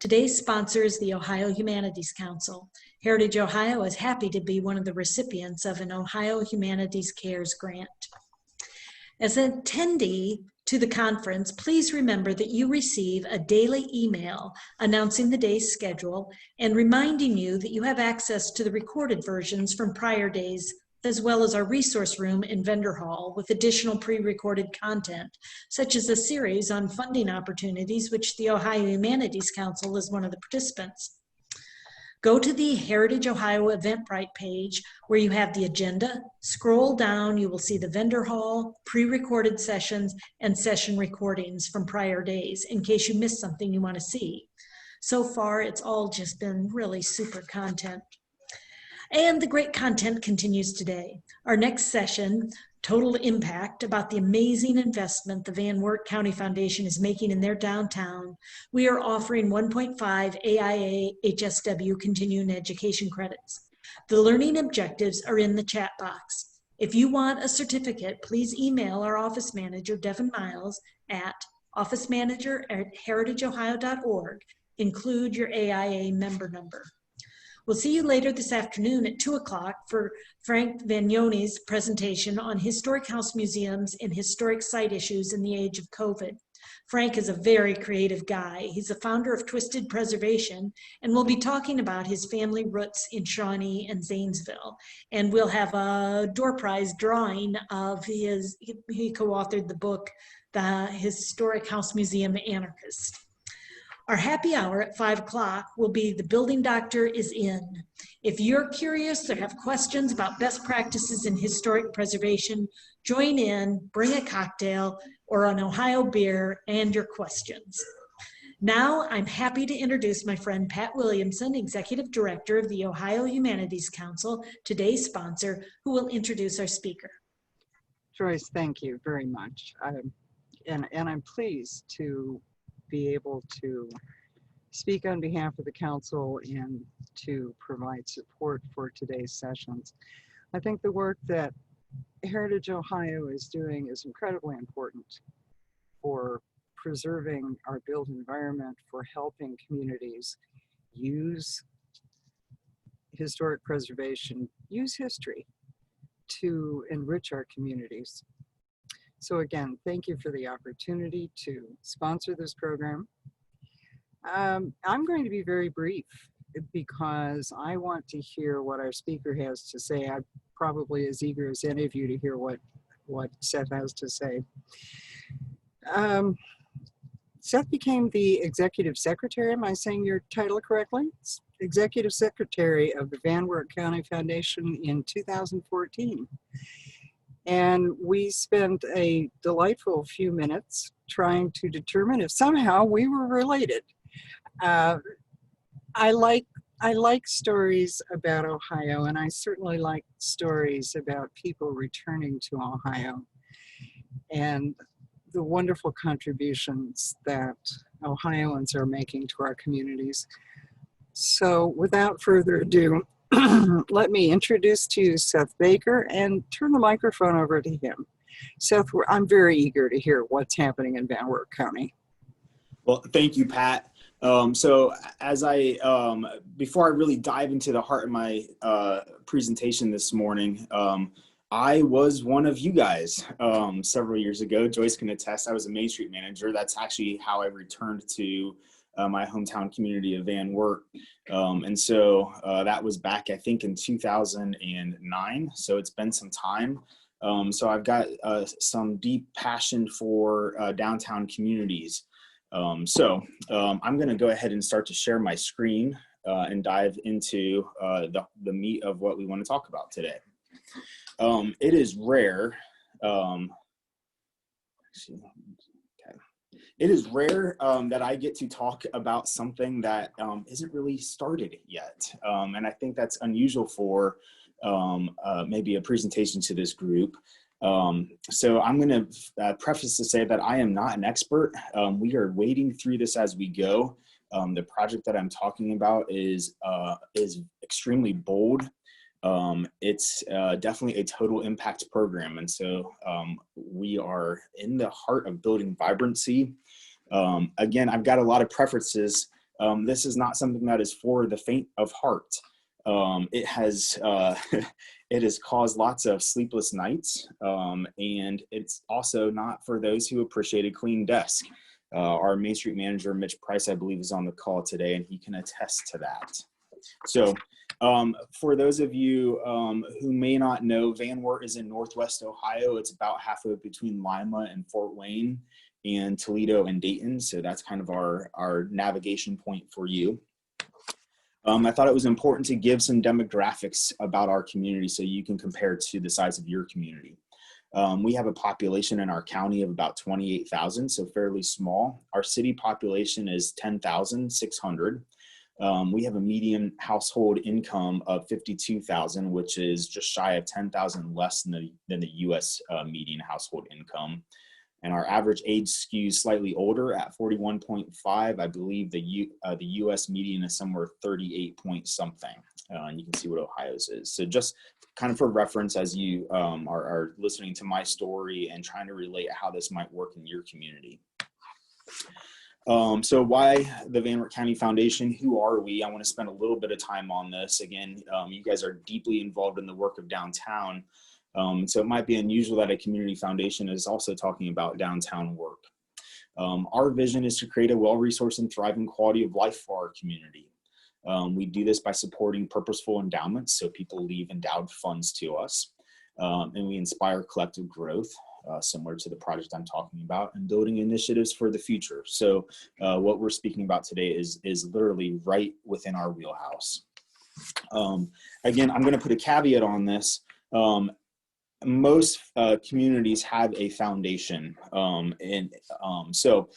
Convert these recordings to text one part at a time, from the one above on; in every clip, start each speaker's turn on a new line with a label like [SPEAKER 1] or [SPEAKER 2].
[SPEAKER 1] Today's sponsor is the Ohio Humanities Council. Heritage Ohio is happy to be one of the recipients of an Ohio Humanities Cares grant. As an attendee to the conference, please remember that you receive a daily email announcing the day's schedule and reminding you that you have access to the recorded versions from prior days, as well as our resource room and vendor hall with additional pre-recorded content, such as a series on funding opportunities, which the Ohio Humanities Council is one of the participants. Go to the Heritage Ohio Eventbrite page where you have the agenda. Scroll down, you will see the vendor hall, pre-recorded sessions, and session recordings from prior days in case you missed something you want to see. So far, it's all just been really super content. And the great content continues today. Our next session, Total Impact, about the amazing investment the Wert County Foundation is making in their downtown. We are offering 1.5 AIA HSW continuing education credits. The learning objectives are in the chat box. If you want a certificate, please email our office manager, Devin Miles, at officemanager@heritageohio.org. Include your AIA member number. We'll see you later this afternoon at 2 o'clock for Frank Vagnoni's presentation on historic house museums and historic site issues in the age of COVID. Frank is a very creative guy. He's the founder of Twisted Preservation, and we'll be talking about his family roots in Shawnee and Zanesville. And we'll have a door prize drawing of his, he co-authored the book, The Historic House Museum Anarchist. Our happy hour at 5 o'clock will be The Building Doctor is In. If you're curious or have questions about best practices in historic preservation, join in, bring a cocktail or an Ohio beer and your questions. Now I'm happy to introduce my friend Pat Williamson, Executive Director of the Ohio Humanities Council, today's sponsor, who will introduce our speaker.
[SPEAKER 2] Joyce, thank you very much. And I'm pleased to be able to speak on behalf of the council and to provide support for today's sessions. I think the work that Heritage Ohio is doing is incredibly important for preserving our built environment, for helping communities use historic preservation, use history to enrich our communities. So again, thank you for the opportunity to sponsor this program. I'm going to be very brief because I want to hear what our speaker has to say. I'm probably as eager as any of you to hear what Seth has to say. Seth became the executive secretary, am I saying your title correctly? Executive secretary of the Wert County Foundation in 2014. And we spent a delightful few minutes trying to determine if somehow we were related. I like stories about Ohio, and I certainly like stories about people returning to Ohio and the wonderful contributions that Ohioans are making to our communities. So without further ado, let me introduce to you Seth Baker and turn the microphone over to him. Seth, I'm very eager to hear what's happening in Wert County.
[SPEAKER 3] Well, thank you, Pat. So as before I really dive into the heart of my presentation this morning, I was one of you guys several years ago. Joyce can attest, I was a Main Street manager. That's actually how I returned to my hometown community of Wert. And so that was back, I think, in 2009. So it's been some time. So I've got some deep passion for downtown communities. I'm going to go ahead and start to share my screen and dive into the meat of what we want to talk about today. It is rare. It is rare that I get to talk about something that isn't really started yet. And I think that's unusual for maybe a presentation to this group. So I'm going to preface to say that I am not an expert. We are wading through this as we go. The project that I'm talking about is extremely bold. It's definitely a total impact program. And so we are in the heart of building vibrancy. Again, I've got a lot of preferences This is not something that is for the faint of heart. It has it has caused lots of sleepless nights, and it's also not for those who appreciate a clean desk. Our Main Street manager, Mitch Price, I believe, is on the call today, and he can attest to that. So for those of you who may not know, Van Wert is in Northwest Ohio. It's about halfway between Lima and Fort Wayne and Toledo and Dayton. So that's kind of our navigation point for you. I thought it was important to give some demographics about our community so you can compare to the size of your community. We have a population in our county of about 28,000, so fairly small. Our city population is 10,600. We have a median household income of 52,000, which is just shy of 10,000 less than the U.S. Median household income. And our average age skews slightly older at 41.5. I believe the U.S. median is somewhere 38 point something. And you can see what Ohio's is. So just kind of for reference as you are listening to my story and trying to relate how this might work in your community. So why the Van Wert County Foundation? Who are we? I want to spend a little bit of time on this. Again, you guys are deeply involved in the work of downtown. So it might be unusual that a community foundation is also talking about downtown work. Our vision is to create a well-resourced and thriving quality of life for our community. We do this by supporting purposeful endowments, so people leave endowed funds to us, and we inspire collective growth, similar to the project I'm talking about, and building initiatives for the future. So what we're speaking about today is literally right within our wheelhouse. Again, I'm going to put a caveat on this. Most communities have a foundation, so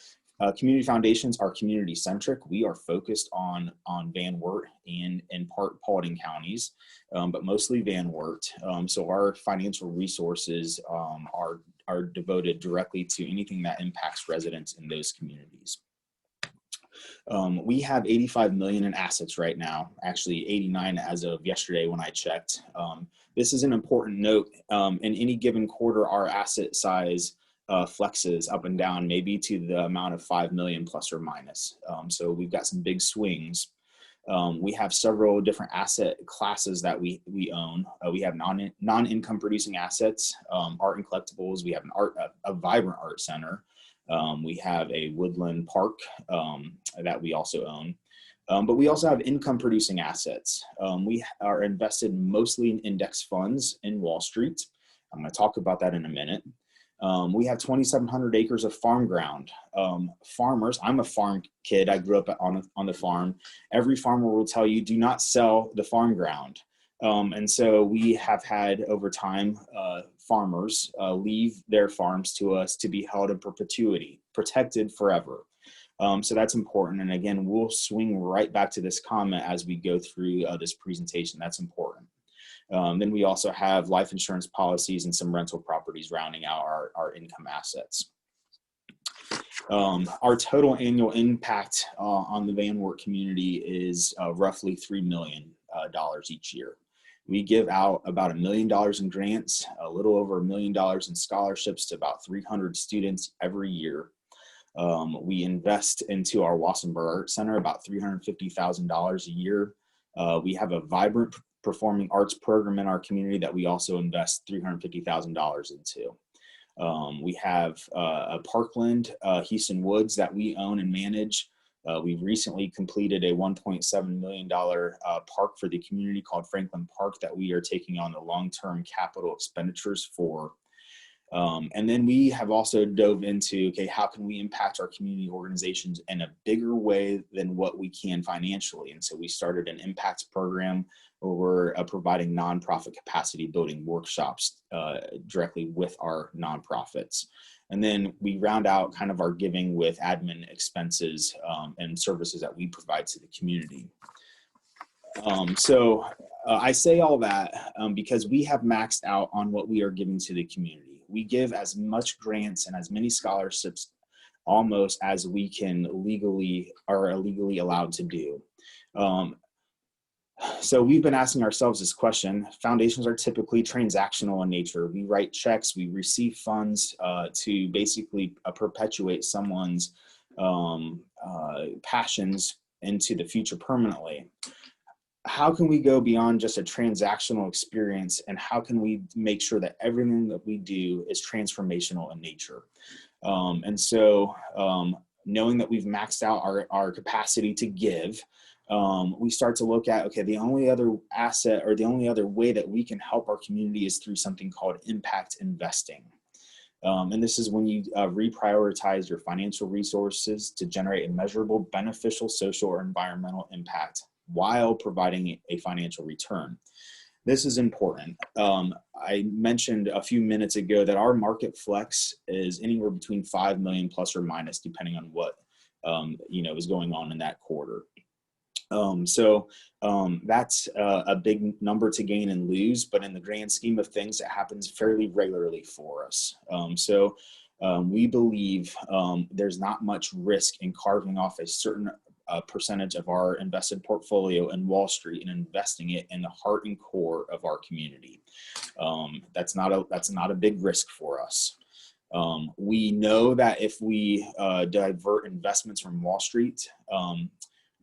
[SPEAKER 3] community foundations are community centric. We are focused on Van Wert and in part Paulding counties, but mostly Van Wert. So our financial resources are devoted directly to anything that impacts residents in those communities. We have 85 million in assets right now, actually 89 as of yesterday when I checked. This is an important note. In any given quarter, our asset size flexes up and down, maybe to the amount of 5 million plus or minus. So we've got some big swings. We have several different asset classes that we own. We have non-income producing assets, art and collectibles. We have a vibrant art center. We have a woodland park that we also own. But we also have income producing assets. We are invested mostly in index funds in Wall Street. I'm going to talk about that in a minute. We have 2,700 acres of farm ground. Farmers, I'm a farm kid. I grew up on the farm. Every farmer will tell you, do not sell the farm ground. And so we have had over time, farmers leave their farms to us to be held in perpetuity, protected forever. So that's important. And again, we'll swing right back to this comment as we go through this presentation. That's important. Then we also have life insurance policies and some rental properties rounding out our income assets. Our total annual impact on the Van Wert community is roughly $3 million each year. We give out about $1 million in grants, a little over $1 million in scholarships to about 300 students every year. We invest into our Wassenberg Art Center about $350,000 a year. We have a vibrant performing arts program in our community that we also invest $350,000 into. We have a parkland, Houston Woods, that we own and manage. We've recently completed a $1.7 million park for the community called Franklin Park that we are taking on the long-term capital expenditures for. And then we have also dove into, okay, how can we impact our community organizations in a bigger way than what we can financially? And so we started an impacts program where we're providing nonprofit capacity building workshops directly with our nonprofits. And then we round out kind of our giving with admin expenses and services that we provide to the community. I say all that because we have maxed out on what we are giving to the community. We give as much grants and as many scholarships almost as we can legally allowed to do. So we've been asking ourselves this question. Foundations are typically transactional in nature. We write checks, we receive funds to basically perpetuate someone's passions into the future permanently, how can we go beyond just a transactional experience, and how can we make sure that everything that we do is transformational in nature? And so knowing that we've maxed out our capacity to give, we start to look at, okay, the only other asset or the only other way that we can help our community is through something called impact investing. And this is when you reprioritize your financial resources to generate a measurable, beneficial social or environmental impact while providing a financial return. This is important. I mentioned a few minutes ago that our market flex is anywhere between 5 million plus or minus, depending on what is going on in that quarter. So that's a big number to gain and lose, but in the grand scheme of things, it happens fairly regularly for us. So we believe there's not much risk in carving off a certain percentage of our invested portfolio in Wall Street and investing it in the heart and core of our community. That's not a big risk for us. We know that if we divert investments from Wall Street,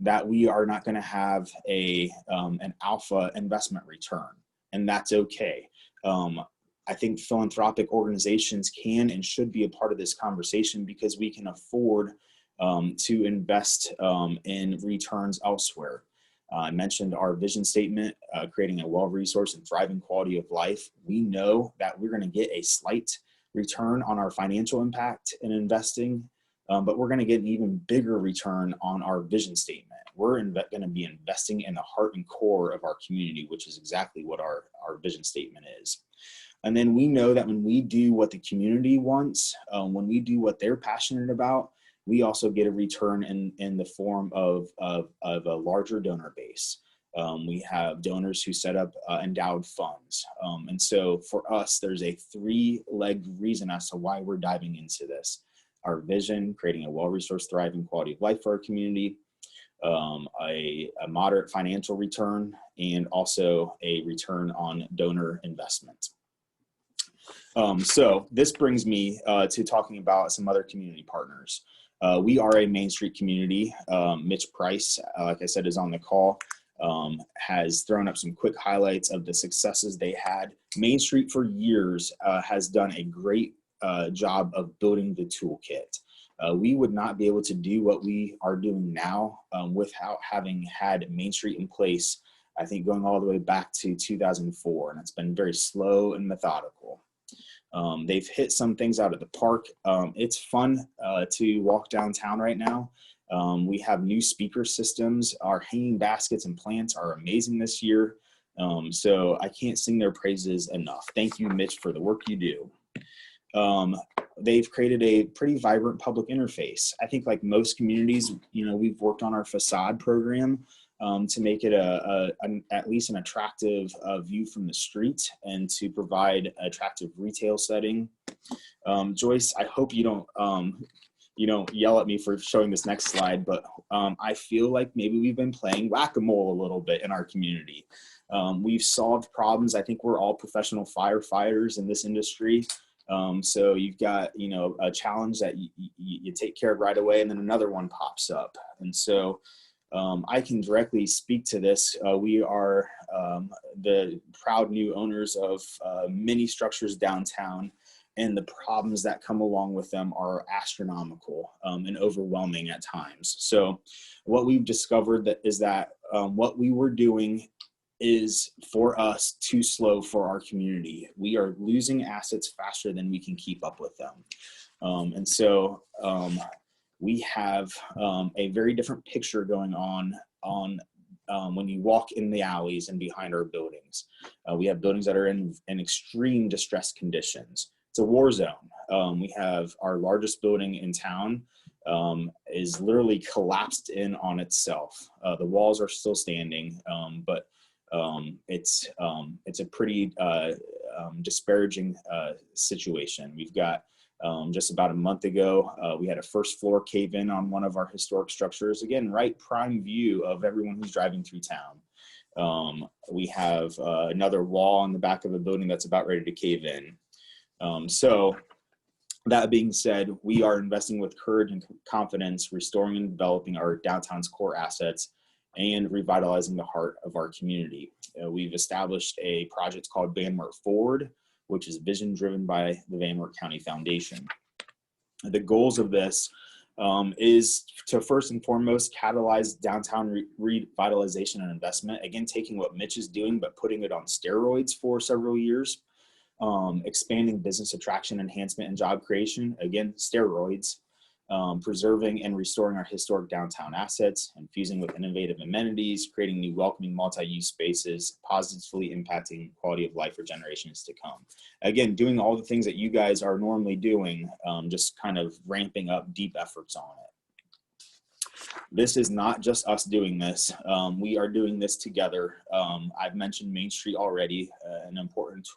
[SPEAKER 3] that we are not going to have an alpha investment return, and that's okay. I think philanthropic organizations can and should be a part of this conversation because we can afford to invest in returns elsewhere. I mentioned our vision statement, creating a well-resourced and thriving quality of life. We know that we're going to get a slight return on our financial impact in investing, but we're going to get an even bigger return on our vision statement. We're going to be investing in the heart and core of our community, which is exactly what our vision statement is. And then we know that when we do what the community wants, when we do what they're passionate about, we also get a return in the form of a larger donor base. We have donors who set up endowed funds. And so for us, there's a three-legged reason as to why we're diving into this. Our vision, creating a well-resourced, thriving quality of life for our community, a moderate financial return, and also a return on donor investment. So this brings me to talking about some other community partners. We are a Main Street community. Mitch Price, like I said, is on the call, has thrown up some quick highlights of the successes they had. Main Street for years has done a great job of building the toolkit. We would not be able to do what we are doing now without having had Main Street in place, I think going all the way back to 2004, and it's been very slow and methodical. They've hit some things out of the park. It's fun to walk downtown right now. We have new speaker systems. Our hanging baskets and plants are amazing this year. So I can't sing their praises enough. Thank you, Mitch, for the work you do. They've created a pretty vibrant public interface. I think like most communities, we've worked on our facade program to make it at least an attractive view from the street and to provide attractive retail setting. Joyce, I hope you don't yell at me for showing this next slide, but I feel like maybe we've been playing whack-a-mole a little bit in our community. We've solved problems. I think we're all professional firefighters in this industry. So you've got, a challenge that you take care of right away, and then another one pops up. And so I can directly speak to this. We are the proud new owners of many structures downtown, and the problems that come along with them are astronomical and overwhelming at times. So what we've discovered is that what we were doing is for us too slow for our community. We are losing assets faster than we can keep up with them. And so we have a very different picture going on when you walk in the alleys and behind our buildings. We have buildings that are in extreme distressed conditions. It's a war zone. We have our largest building in town is literally collapsed in on itself. The walls are still standing, but it's a pretty disparaging situation. We've got just about a month ago, we had a first floor cave in on one of our historic structures. Again, right prime view of everyone who's driving through town. We have another wall on the back of a building that's about ready to cave in. So That being said, we are investing with courage and confidence, restoring and developing our downtown's core assets and revitalizing the heart of our community. We've established a project called Van Wert Forward, which is vision driven by the Wert County Foundation. The goals of this is to first and foremost catalyze downtown revitalization and investment. Again, taking what Mitch is doing, but putting it on steroids for several years. Expanding business attraction, enhancement, and job creation. Again, steroids. Preserving and restoring our historic downtown assets, infusing with innovative amenities, creating new welcoming multi-use spaces, positively impacting quality of life for generations to come. Again, doing all the things that you guys are normally doing, just kind of ramping up deep efforts on it. This is not just us doing this. We are doing this together. I've mentioned Main Street already, an important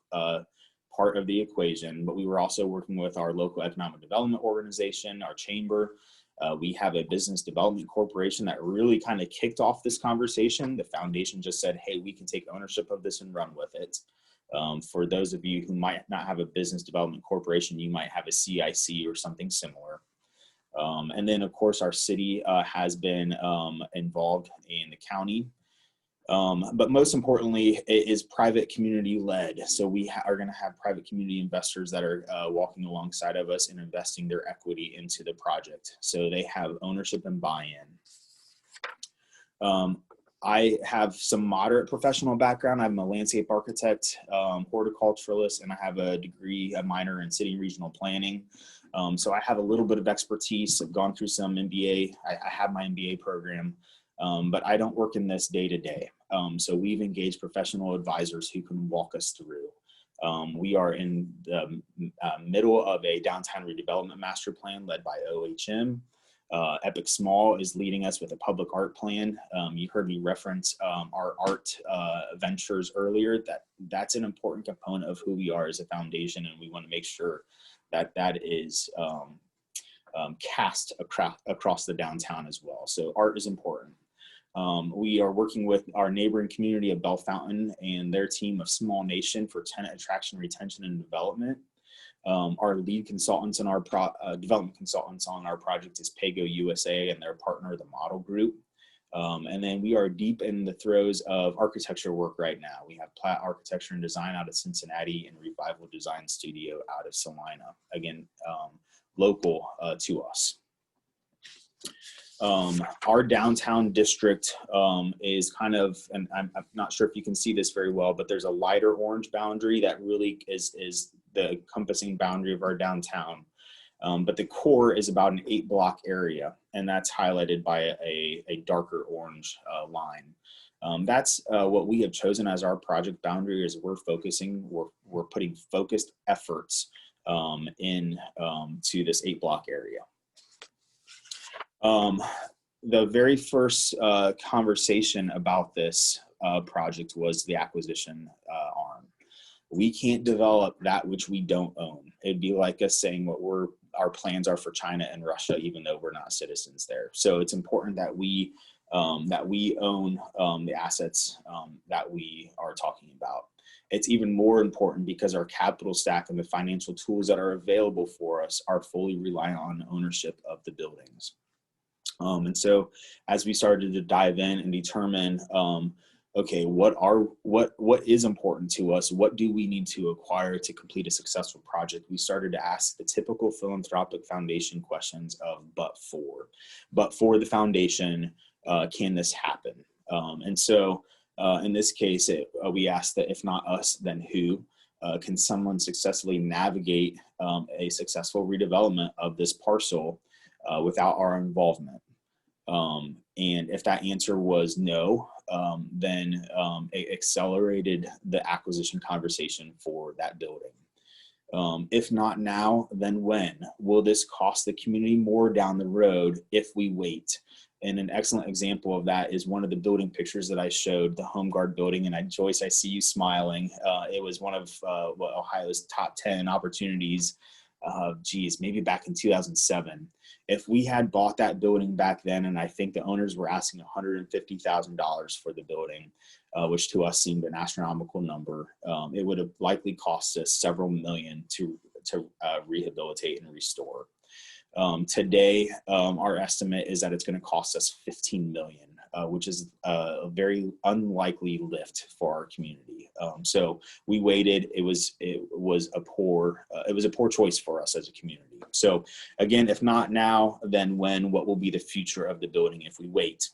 [SPEAKER 3] part of the equation, but we were also working with our local economic development organization, our chamber. We have a business development corporation that really kind of kicked off this conversation. The foundation just said, hey, we can take ownership of this and run with it. For those of you who might not have a business development corporation, you might have a CIC or something similar. And then of course our city has been involved in the county. But most importantly, it is private community led. So we are going to have private community investors that are walking alongside of us and investing their equity into the project. So they have ownership and buy-in. I have some moderate professional background. I'm a landscape architect, horticulturalist, and I have a minor in city and regional planning. So I have a little bit of expertise. I've gone through some MBA. I have my MBA program. But I don't work in this day to day. So we've engaged professional advisors who can walk us through. We are in the middle of a downtown redevelopment master plan led by OHM. Epic Small is leading us with a public art plan. You heard me reference our art ventures earlier. That's an important component of who we are as a foundation, and we want to make sure that that is cast across the downtown as well. So art is important. We are working with our neighboring community of Bell Fountain and their team of Small Nation for tenant attraction, retention, and development. Our lead consultants and our development consultants on our project is Pago USA and their partner, the Model Group. And then we are deep in the throes of architecture work right now. We have Platt Architecture and Design out of Cincinnati and Revival Design Studio out of Salina. Again, local to us. Our downtown district is kind of, and I'm not sure if you can see this very well, but there's a lighter orange boundary that really is the encompassing boundary of our downtown. But the core is about an 8-block area, and that's highlighted by a darker orange line. That's what we have chosen as our project boundary. Is we're putting focused efforts in to this 8-block area. The very first conversation about this project was the acquisition arm. We can't develop that which we don't own. It'd be like us saying what our plans are for China and Russia, even though we're not citizens there. So it's important that we own the assets that we are talking about. It's even more important because our capital stack and the financial tools that are available for us are fully reliant on ownership of the buildings. And so as we started to dive in and determine, okay, what is important to us? What do we need to acquire to complete a successful project? We started to ask the typical philanthropic foundation questions of, but for the foundation, can this happen? And so in this case, we asked that if not us, then who? Can someone successfully navigate a successful redevelopment of this parcel without our involvement? And if that answer was no, then it accelerated the acquisition conversation for that building. If not now, then when? Will this cost the community more down the road if we wait? And an excellent example of that is one of the building pictures that I showed, the Home Guard building. And Joyce, I see you smiling. It was one of Ohio's top 10 opportunities, maybe back in 2007. If we had bought that building back then, and I think the owners were asking $150,000 for the building, which to us seemed an astronomical number, it would have likely cost us several million to to rehabilitate and restore. Today, our estimate is that it's going to cost us $15 million, which is a very unlikely lift for our community. So we waited. It was a poor choice for us as a community. So again, if not now, then when? What will be the future of the building if we wait?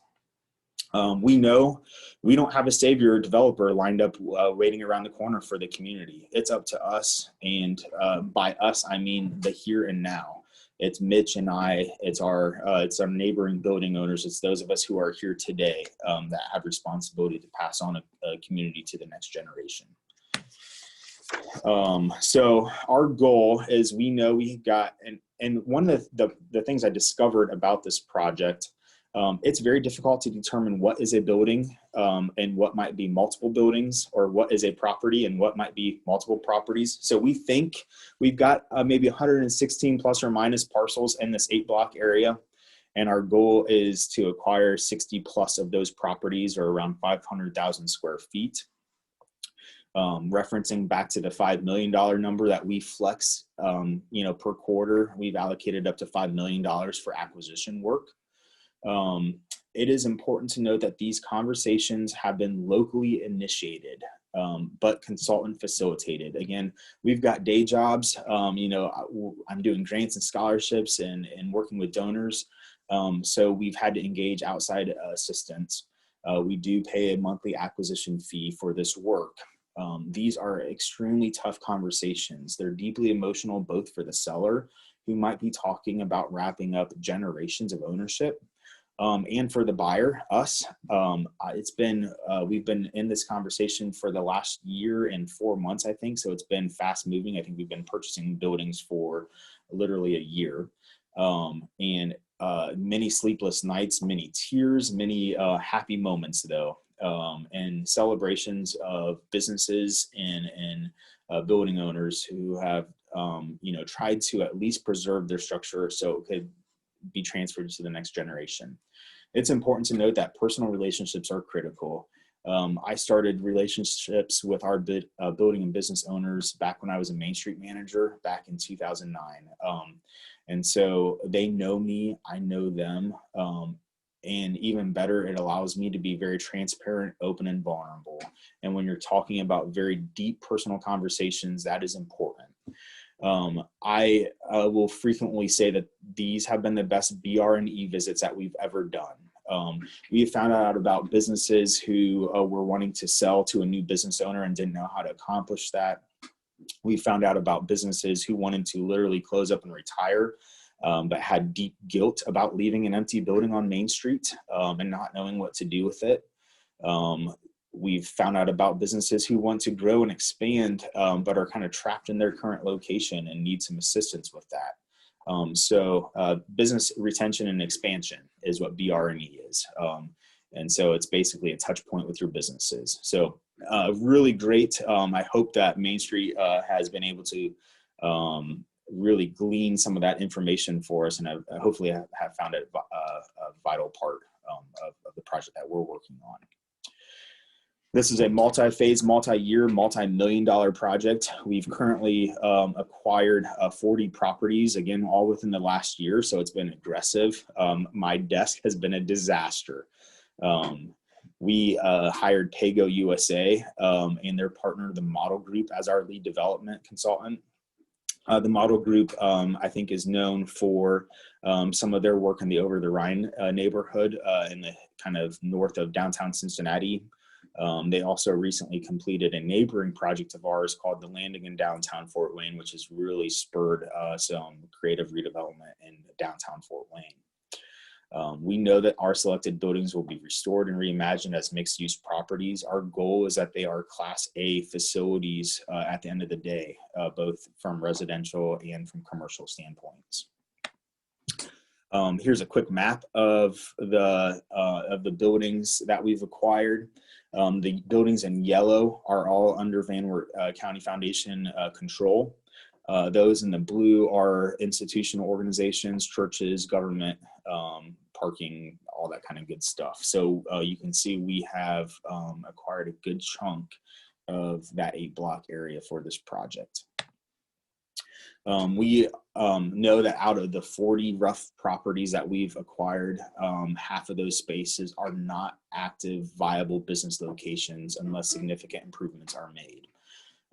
[SPEAKER 3] We know we don't have a savior developer lined up waiting around the corner for the community. It's up to us, and by us I mean the here and now. It's Mitch and I. It's our neighboring building owners. It's those of us who are here today that have responsibility to pass on a community to the next generation. So our goal is, we know we got, and one of the things I discovered about this project, it's very difficult to determine what is a building and what might be multiple buildings, or what is a property and what might be multiple properties. So we think we've got maybe 116 plus or minus parcels in this 8-block area. And our goal is to acquire 60 plus of those properties, or around 500,000 square feet. Referencing back to the $5 million number that we flex, per quarter, we've allocated up to $5 million for acquisition work. It is important to note that these conversations have been locally initiated, but consultant facilitated. Again, we've got day jobs. I'm doing grants and scholarships and working with donors. So we've had to engage outside assistance. We do pay a monthly acquisition fee for this work. These are extremely tough conversations. They're deeply emotional, both for the seller, who might be talking about wrapping up generations of ownership, and for the buyer, us. We've been in this conversation for the last year and 4 months, I think. So it's been fast moving. I think we've been purchasing buildings for literally a year, and many sleepless nights, many tears, many happy moments though, and celebrations of businesses and building owners who have, tried to at least preserve their structure so it could be transferred to the next generation. It's important to note that personal relationships are critical. I started relationships with our building and business owners back when I was a Main Street manager back in 2009. And so they know me, I know them. And even better, it allows me to be very transparent, open, and vulnerable. And when you're talking about very deep personal conversations, that is important. I will frequently say that these have been the best BR&E visits that we've ever done. We have found out about businesses who were wanting to sell to a new business owner and didn't know how to accomplish that. We found out about businesses who wanted to literally close up and retire, but had deep guilt about leaving an empty building on Main Street and not knowing what to do with it. We've found out about businesses who want to grow and expand, but are kind of trapped in their current location and need some assistance with that. So business retention and expansion is what BR&E is. And so it's basically a touch point with your businesses. So really great. I hope that Main Street has been able to really glean some of that information for us, and hopefully have found it a vital part of the project that we're working on. This is a multi-phase, multi-year, multi-million-dollar project. We've currently acquired 40 properties, again, all within the last year, so it's been aggressive. My desk has been a disaster. We hired Pago USA and their partner, the Model Group, as our lead development consultant. The Model Group, I think, is known for some of their work in the Over the Rhine neighborhood in the kind of north of downtown Cincinnati. They also recently completed a neighboring project of ours called the Landing in downtown Fort Wayne, which has really spurred some creative redevelopment in downtown Fort Wayne. We know that our selected buildings will be restored and reimagined as mixed-use properties. Our goal is that they are Class A facilities at the end of the day, both from residential and from commercial standpoints. Here's a quick map of the buildings that we've acquired. The buildings in yellow are all under Wert County Foundation control. Those in the blue are institutional organizations, churches, government, parking, all that kind of good stuff. So you can see we have acquired a good chunk of that 8-block area for this project. We know that out of the 40 rough properties that we've acquired, half of those spaces are not active, viable business locations unless significant improvements are made.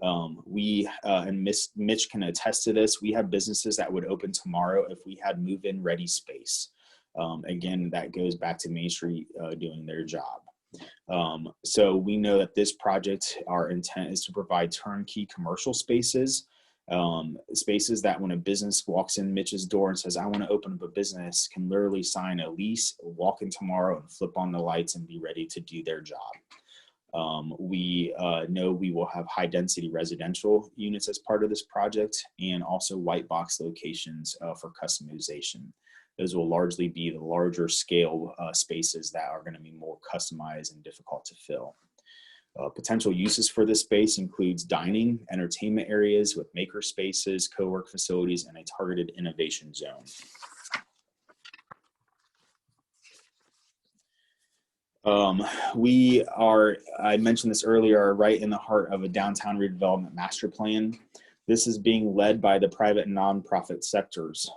[SPEAKER 3] And Mitch can attest to this, we have businesses that would open tomorrow if we had move-in ready space. Again, that goes back to Main Street doing their job. So we know that this project, our intent is to provide turnkey commercial spaces, spaces that when a business walks in Mitch's door and says, I want to open up a business, can literally sign a lease, walk in tomorrow and flip on the lights and be ready to do their job. We know we will have high density residential units as part of this project, and also white box locations for customization. Those will largely be the larger scale spaces that are going to be more customized and difficult to fill. Potential uses for this space includes dining, entertainment areas with maker spaces, co-work facilities, and a targeted innovation zone. We are, I mentioned this earlier, right in the heart of a downtown redevelopment master plan. This is being led by the private and nonprofit sectors.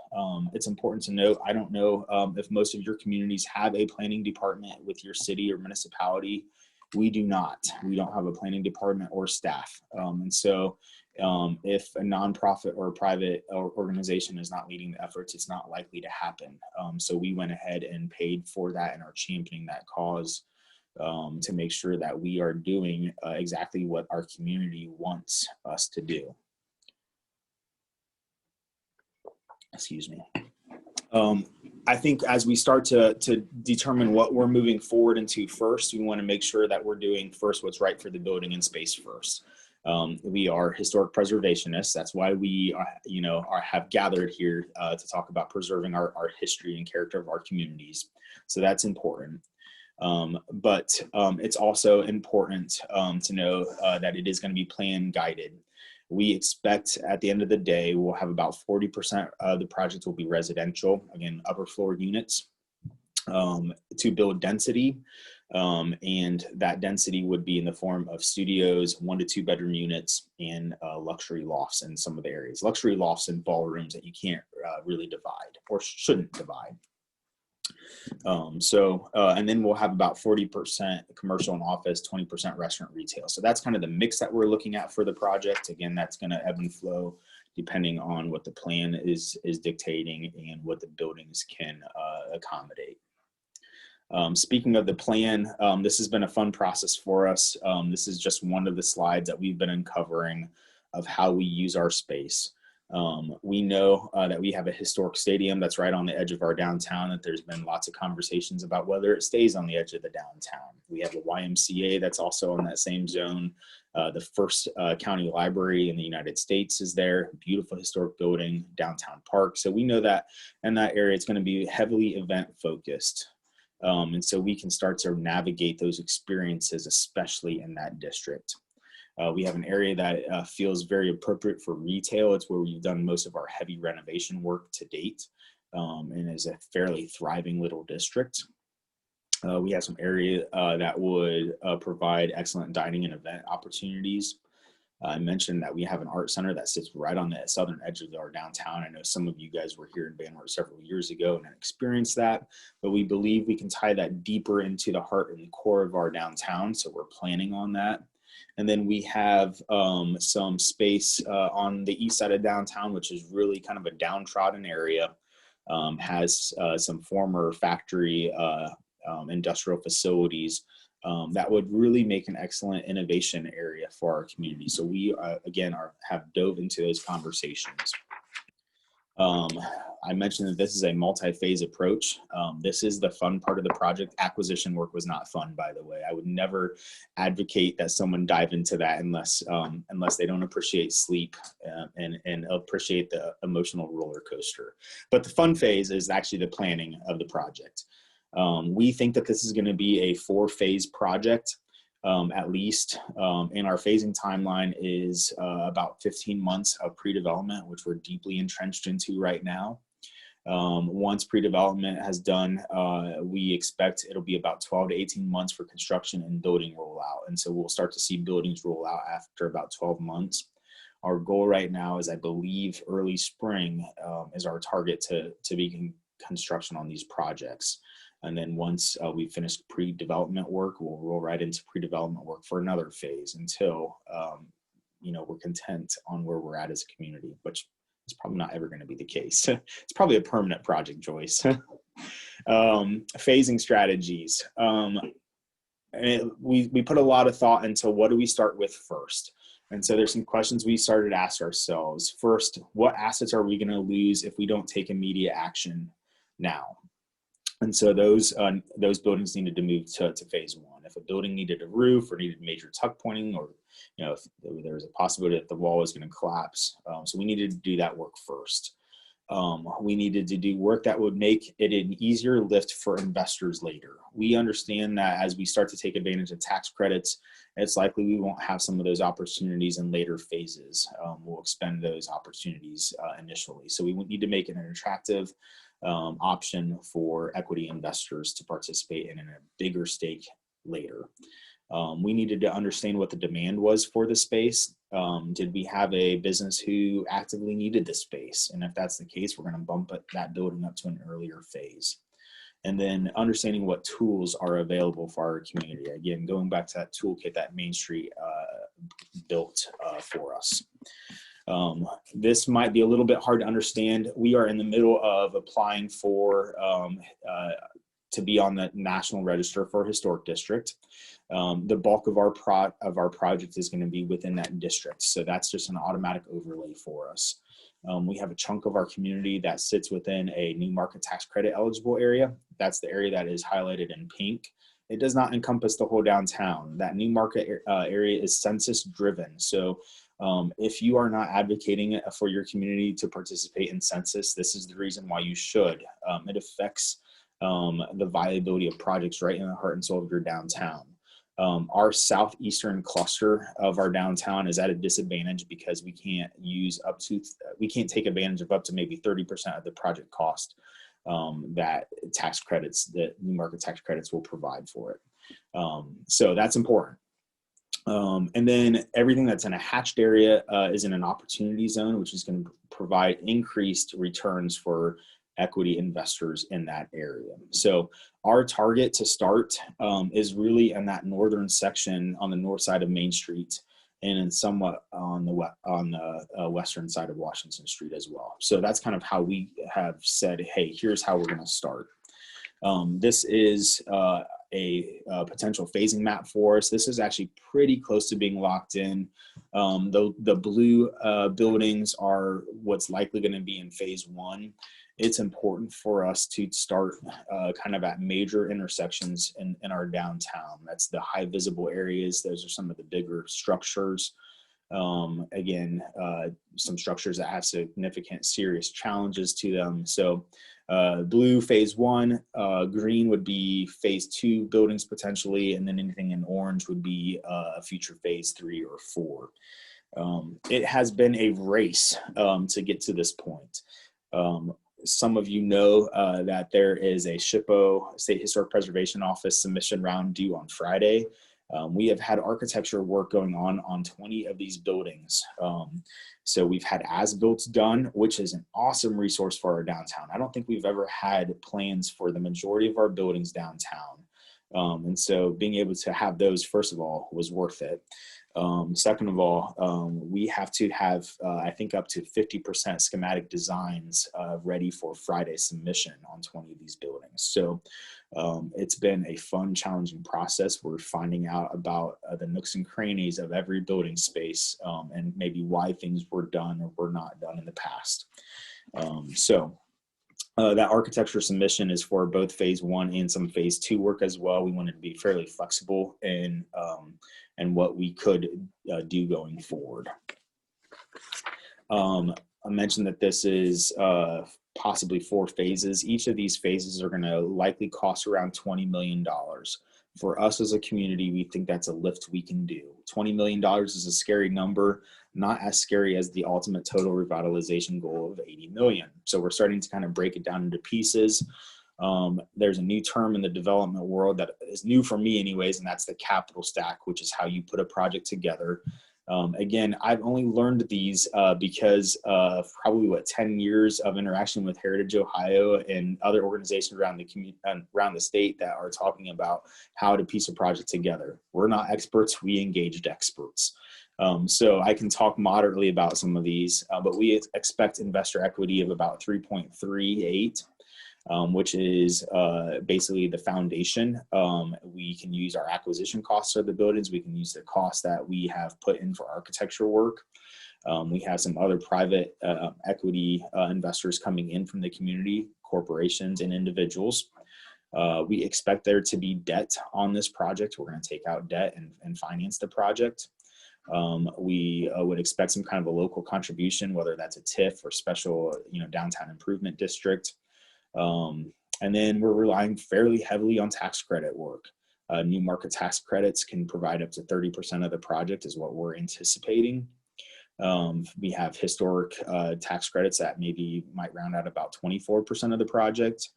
[SPEAKER 3] It's important to note, I don't know if most of your communities have a planning department with your city or municipality. We do not. We don't have a planning department or staff. And so if a nonprofit or a private organization is not leading the efforts, it's not likely to happen. So we went ahead and paid for that and are championing that cause to make sure that we are doing exactly what our community wants us to do. Excuse me. I think as we start to determine what we're moving forward into first, we want to make sure that we're doing first what's right for the building and space first. We are historic preservationists. That's why we have gathered here to talk about preserving our history and character of our communities. So that's important. But it's also important to know that it is going to be plan guided. We expect at the end of the day, we'll have about 40% of the project will be residential, again, upper floor units, to build density. And that density would be in the form of studios, 1 to 2 bedroom units, and luxury lofts in some of the areas. Luxury lofts and ballrooms that you can't really divide or shouldn't divide. And then we'll have about 40% commercial and office, 20% restaurant retail. So that's kind of the mix that we're looking at for the project. Again, that's going to ebb and flow depending on what the plan is dictating and what the buildings can accommodate. Speaking of the plan, this has been a fun process for us. This is just one of the slides that we've been uncovering of how we use our space. We know that we have a historic stadium that's right on the edge of our downtown, that there's been lots of conversations about whether it stays on the edge of the downtown. We have a YMCA that's also in that same zone. The first county library in the United States is there, beautiful historic building, downtown park. So we know that in that area, it's going to be heavily event focused. And so we can start to navigate those experiences, especially in that district. We have an area that feels very appropriate for retail. It's where we've done most of our heavy renovation work to date, and is a fairly thriving little district. We have some area that would provide excellent dining and event opportunities. I mentioned that we have an art center that sits right on the southern edge of our downtown. I know some of you guys were here in Banner several years ago and experienced that, but we believe we can tie that deeper into the heart and the core of our downtown. So we're planning on that. And then we have some space on the east side of downtown, which is really kind of a downtrodden area, has some former factory industrial facilities that would really make an excellent innovation area for our community. So we, again, have dove into those conversations. I mentioned that this is a multi-phase approach. This is the fun part of the project. Acquisition work was not fun, by the way. I would never advocate that someone dive into that unless they don't appreciate sleep and appreciate the emotional roller coaster. But the fun phase is actually the planning of the project. We think that this is going to be a 4-phase project. At least, and our phasing timeline is about 15 months of pre-development, which we're deeply entrenched into right now. Once pre-development has done, we expect it'll be about 12 to 18 months for construction and building rollout. And so we'll start to see buildings roll out after about 12 months. Our goal right now is, I believe, early spring is our target to begin construction on these projects. And then once we finish pre-development work, we'll roll right into pre-development work for another phase until, we're content on where we're at as a community, which is probably not ever going to be the case. It's probably a permanent project, Joyce. Phasing strategies. We put a lot of thought into what do we start with first. And so there's some questions we started to ask ourselves. First, what assets are we going to lose if we don't take immediate action now? And so those buildings needed to move to phase one. If a building needed a roof or needed major tuck pointing, or if there was a possibility that the wall was going to collapse, so we needed to do that work first. We needed to do work that would make it an easier lift for investors later. We understand that as we start to take advantage of tax credits, it's likely we won't have some of those opportunities in later phases. We'll expend those opportunities initially. So we need to make it an attractive option for equity investors to participate in a bigger stake later. We needed to understand what the demand was for the space. Did we have a business who actively needed the space? And if that's the case, we're going to bump that building up to an earlier phase. And then understanding what tools are available for our community. Again, going back to that toolkit that Main Street built for us. This might be a little bit hard to understand. We are in the middle of applying for to be on the National Register for Historic District. The bulk of our project is going to be within that district, so that's just an automatic overlay for us. We have a chunk of our community that sits within a new market tax credit eligible area. That's the area that is highlighted in pink. It does not encompass the whole downtown. That new market area is census driven. So if you are not advocating for your community to participate in census, this is the reason why you should. It affects the viability of projects right in the heart and soul of your downtown. Our southeastern cluster of our downtown is at a disadvantage because we can't take advantage of up to maybe 30% of the project cost that new market tax credits will provide for it. So that's important. And then everything that's in a hatched area is in an opportunity zone, which is going to provide increased returns for equity investors in that area. So our target to start is really in that northern section on the north side of Main Street, and somewhat on the western side of Washington Street as well. So that's kind of how we have said, hey, here's how we're going to start. This is a potential phasing map for us. This is actually pretty close to being locked in. The blue buildings are what's likely going to be in phase one. It's important for us to start kind of at major intersections in our downtown. That's the high visible areas. Those are some of the bigger structures. Again, some structures that have significant serious challenges to them. So blue, phase one, green would be phase two buildings potentially, and then anything in orange would be a future phase 3 or 4. It has been a race to get to this point. Some of you know that there is a SHPO, State Historic Preservation Office, submission round due on Friday. We have had architecture work going on 20 of these buildings. So we've had as-built done, which is an awesome resource for our downtown. I don't think we've ever had plans for the majority of our buildings downtown. And so being able to have those, first of all, was worth it. Second of all, we have to have, I think, up to 50% schematic designs ready for Friday submission on 20 of these buildings. So it's been a fun, challenging process. We're finding out about the nooks and crannies of every building space and maybe why things were done or were not done in the past. That architecture submission is for both phase one and some phase two work as well. We wanted to be fairly flexible in what we could do going forward. I mentioned that this is possibly 4 phases. Each of these phases are going to likely cost around $20 million. For us as a community, we think that's a lift we can do. $20 million is a scary number, not as scary as the ultimate total revitalization goal of 80 million. So we're starting to kind of break it down into pieces. There's a new term in the development world that is new for me anyways, and that's the capital stack, which is how you put a project together. Again, I've only learned these because of probably 10 years of interaction with Heritage Ohio and other organizations around the state that are talking about how to piece a project together. We're not experts, we engaged experts. So I can talk moderately about some of these, but we expect investor equity of about 3.38. Which is basically the foundation. We can use our acquisition costs of the buildings. We can use the costs that we have put in for architecture work. We have some other private equity investors coming in from the community, corporations and individuals. We expect there to be debt on this project. We're going to take out debt and finance the project. We would expect some kind of a local contribution, whether that's a TIF or special, downtown improvement district. And then we're relying fairly heavily on tax credit work. New market tax credits can provide up to 30% of the project is what we're anticipating. We have historic tax credits that might round out about 24% of the project.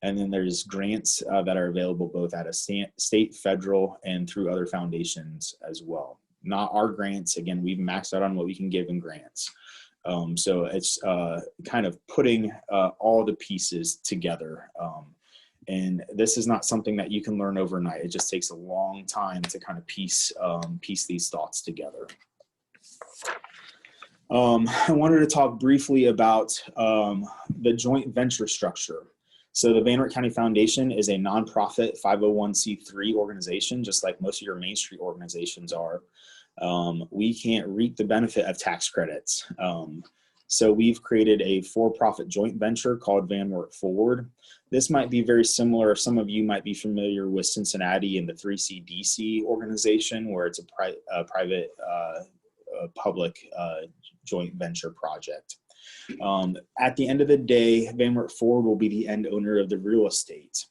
[SPEAKER 3] And then there's grants that are available both at a state, federal, and through other foundations as well. Not our grants. Again, we've maxed out on what we can give in grants. So it's kind of putting all the pieces together. And this is not something that you can learn overnight. It just takes a long time to kind of piece these thoughts together. I wanted to talk briefly about the joint venture structure. So the Wert County Foundation is a nonprofit 501c3 organization, just like most of your Main Street organizations are. We can't reap the benefit of tax credits. So we've created a for-profit joint venture called Van Wert Forward. This might be very similar. Some of you might be familiar with Cincinnati and the 3CDC organization, where it's a private public joint venture project. At the end of the day, Van Wert Forward will be the end owner of the real estate.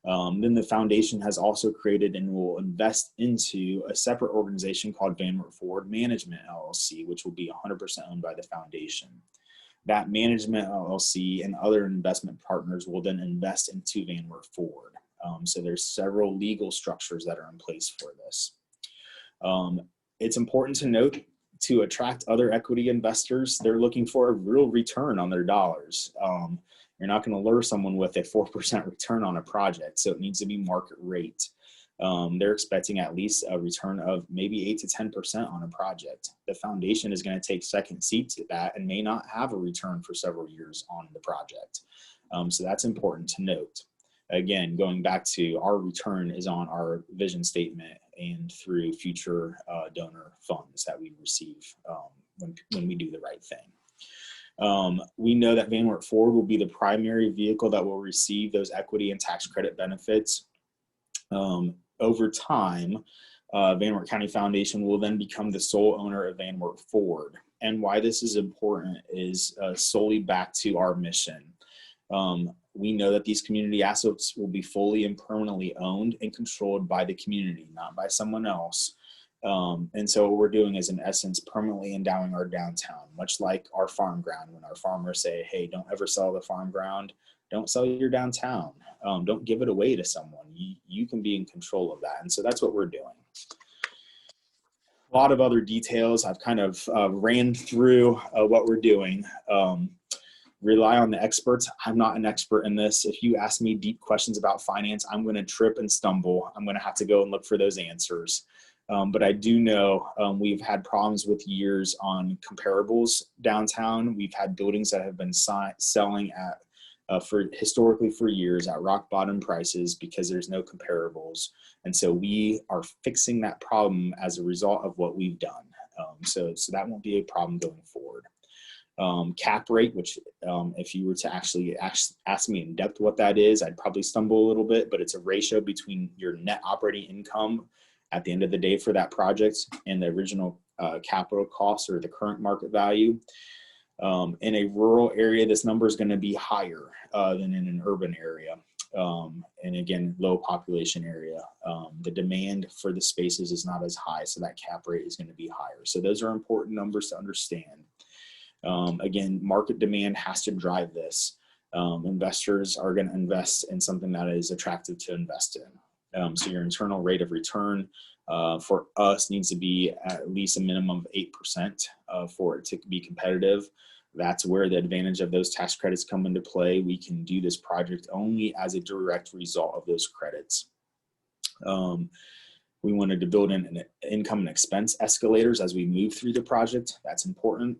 [SPEAKER 3] Then the foundation has also created and will invest into a separate organization called Van Wert Forward Management LLC, which will be 100% owned by the foundation. That management LLC and other investment partners will then invest into Van Wert Forward. So there's several legal structures that are in place for this. It's important to note, to attract other equity investors, they're looking for a real return on their dollars. You're not going to lure someone with a 4% return on a project, so it needs to be market rate. They're expecting at least a return of maybe 8 to 10% on a project. The foundation is going to take second seat to that and may not have a return for several years on the project. So that's important to note. Again, going back to our return is on our vision statement and through future donor funds that we receive when we do the right thing. We know that Van Wert Forward will be the primary vehicle that will receive those equity and tax credit benefits. Over time, Van Wert County Foundation will then become the sole owner of Van Wert Forward. And why this is important is solely back to our mission. We know that these community assets will be fully and permanently owned and controlled by the community, not by someone else. And so what we're doing is, in essence, permanently endowing our downtown, much like our farm ground. When our farmers say, hey, don't ever sell the farm ground, don't sell your downtown, don't give it away to someone. You can be in control of that. And so that's what we're doing. A lot of other details I've kind of ran through what we're doing. Rely on the experts. I'm not an expert in this. If you ask me deep questions about finance, I'm going to trip and stumble. I'm going to have to go and look for those answers. But I do know we've had problems with years on comparables downtown. We've had buildings that have been selling at historically for years at rock bottom prices because there's no comparables. And so we are fixing that problem as a result of what we've done. So that won't be a problem going forward. Cap rate, which if you were to actually ask me in depth what that is, I'd probably stumble a little bit, but it's a ratio between your net operating income at the end of the day for that project and the original capital cost or the current market value. In a rural area, this number is going to be higher than in an urban area. And again, low population area. The demand for the spaces is not as high, so that cap rate is going to be higher. So those are important numbers to understand. Again, market demand has to drive this. Investors are going to invest in something that is attractive to invest in. So your internal rate of return for us needs to be at least a minimum of 8% for it to be competitive. That's where the advantage of those tax credits come into play. We can do this project only as a direct result of those credits. We wanted to build in an income and expense escalators as we move through the project. That's important.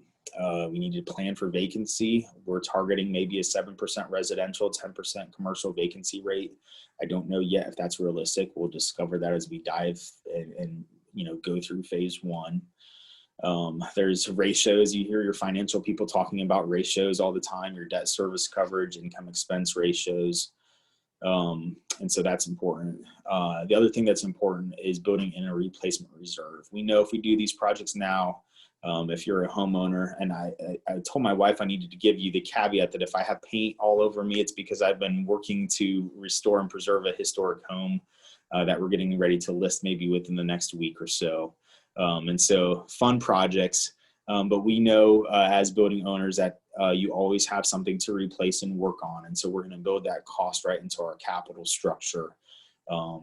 [SPEAKER 3] We need to plan for vacancy. We're targeting maybe a 7% residential, 10% commercial vacancy rate. I don't know yet if that's realistic. We'll discover that as we dive and go through phase one. There's ratios. You hear your financial people talking about ratios all the time, your debt service coverage, income expense ratios. And so that's important. The other thing that's important is building in a replacement reserve. We know if we do these projects now, if you're a homeowner, and I told my wife I needed to give you the caveat that if I have paint all over me, it's because I've been working to restore and preserve a historic home that we're getting ready to list maybe within the next week or so. And so fun projects, but we know as building owners that you always have something to replace and work on. And so we're going to build that cost right into our capital structure.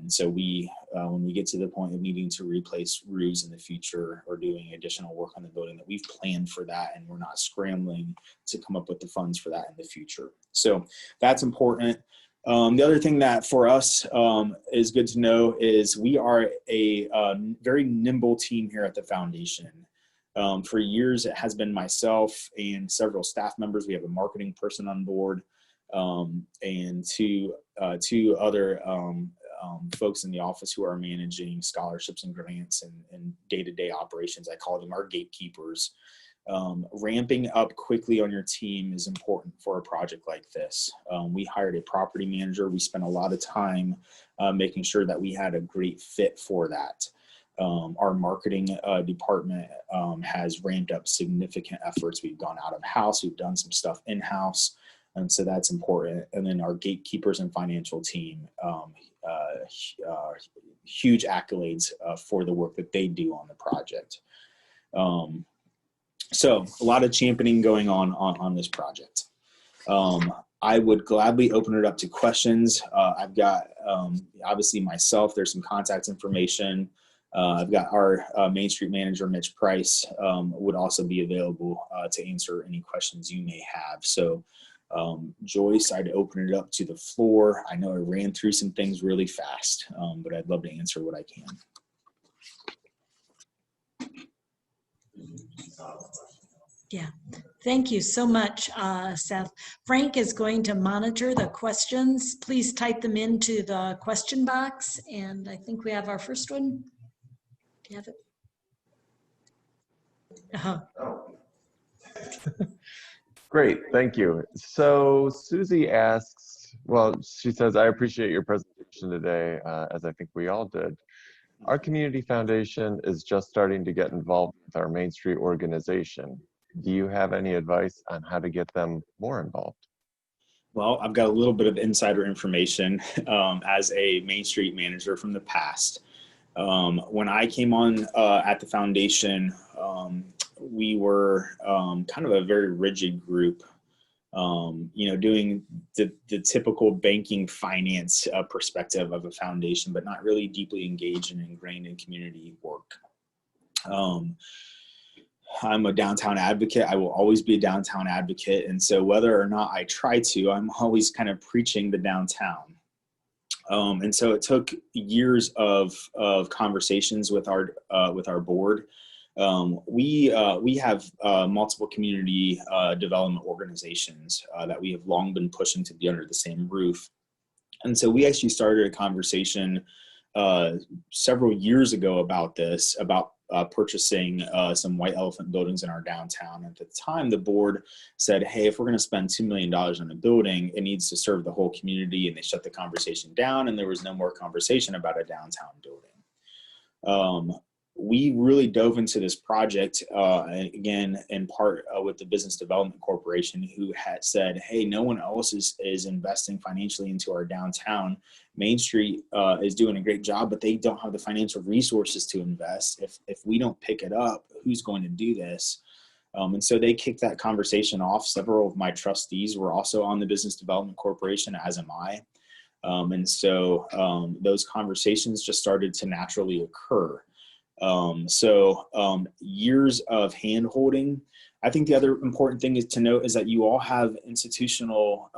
[SPEAKER 3] So when we get to the point of needing to replace roofs in the future or doing additional work on the building, that we've planned for that and we're not scrambling to come up with the funds for that in the future. So that's important. The other thing that for us is good to know is we are a very nimble team here at the foundation. For years, it has been myself and several staff members. We have a marketing person on board and two other folks in the office who are managing scholarships and grants and day-to-day operations. I call them our gatekeepers. Ramping up quickly on your team is important for a project like this. We hired a property manager. We spent a lot of time making sure that we had a great fit for that. Our marketing department has ramped up significant efforts. We've gone out of house. We've done some stuff in-house. And so that's important. And then our gatekeepers and financial team, huge accolades for the work that they do on the project. So a lot of championing going on this project. I would gladly open it up to questions. I've got, obviously myself, there's some contact information. I've got our Main Street manager, Mitch Price, would also be available to answer any questions you may have. So Joyce, I'd open it up to the floor. I know I ran through some things really fast, but I'd love to answer what I can.
[SPEAKER 1] Yeah, thank you so much, Seth. Frank is going to monitor the questions. Please type them into the question box. And I think we have our first one. Do you have it?
[SPEAKER 4] Great, thank you. So Susie asks, well, she says, I appreciate your presentation today, as I think we all did. Our community foundation is just starting to get involved with our Main Street organization. Do you have any advice on how to get them more involved?
[SPEAKER 3] Well, I've got a little bit of insider information as a Main Street manager from the past. When I came on at the foundation, we were kind of a very rigid group, doing the typical banking finance perspective of a foundation, but not really deeply engaged and ingrained in community work. I'm a downtown advocate. I will always be a downtown advocate. And so whether or not I try to, I'm always kind of preaching the downtown. And so it took years of conversations with our board. We have multiple community development organizations that we have long been pushing to be under the same roof. And so we actually started a conversation several years ago about this, about purchasing some white elephant buildings in our downtown. At the time, the board said, hey, if we're going to spend $2 million on a building, it needs to serve the whole community. And they shut the conversation down, and there was no more conversation about a downtown building. We really dove into this project, again, in part with the Business Development Corporation, who had said, hey, no one else is investing financially into our downtown. Main Street is doing a great job, but they don't have the financial resources to invest. If we don't pick it up, who's going to do this? And so they kicked that conversation off. Several of my trustees were also on the Business Development Corporation, as am I. And so those conversations just started to naturally occur. Years of hand holding. I think the other important thing is to note is that you all have institutional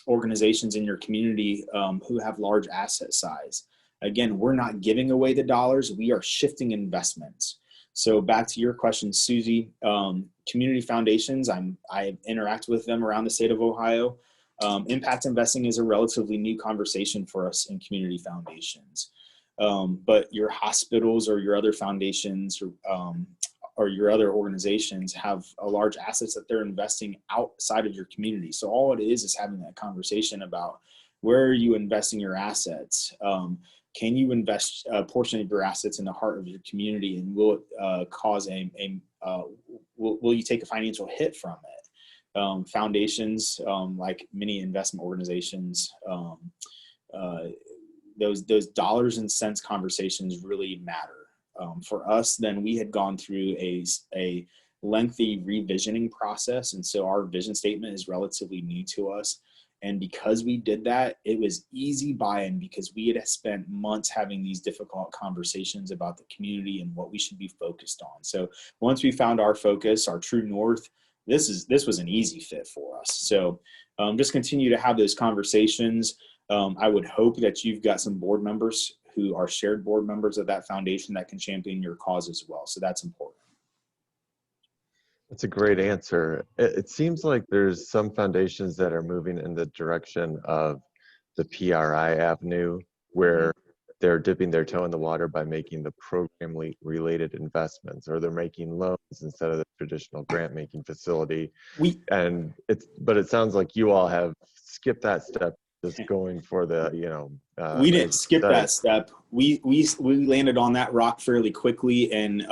[SPEAKER 3] organizations in your community who have large asset size. Again, we're not giving away the dollars, we are shifting investments. So back to your question, Susie, community foundations, I interact with them around the state of Ohio. Impact investing is a relatively new conversation for us in community foundations. But your hospitals or your other foundations or your other organizations have a large assets that they're investing outside of your community. So all it is having that conversation about where are you investing your assets? Can you invest a portion of your assets in the heart of your community, and will it cause will you take a financial hit from it? Foundations, like many investment organizations, those dollars and cents conversations really matter. For us, then we had gone through a lengthy revisioning process. And so our vision statement is relatively new to us. And because we did that, it was easy buy-in because we had spent months having these difficult conversations about the community and what we should be focused on. So once we found our focus, our true north, this was an easy fit for us. So just continue to have those conversations. I would hope that you've got some board members who are shared board members of that foundation that can champion your cause as well. So that's important.
[SPEAKER 4] That's a great answer. It seems like there's some foundations that are moving in the direction of the PRI avenue, where they're dipping their toe in the water by making the program-related investments, or they're making loans instead of the traditional grant-making facility. But it sounds like you all have skipped that step, just going for the,
[SPEAKER 3] we didn't skip that step. We landed on that rock fairly quickly and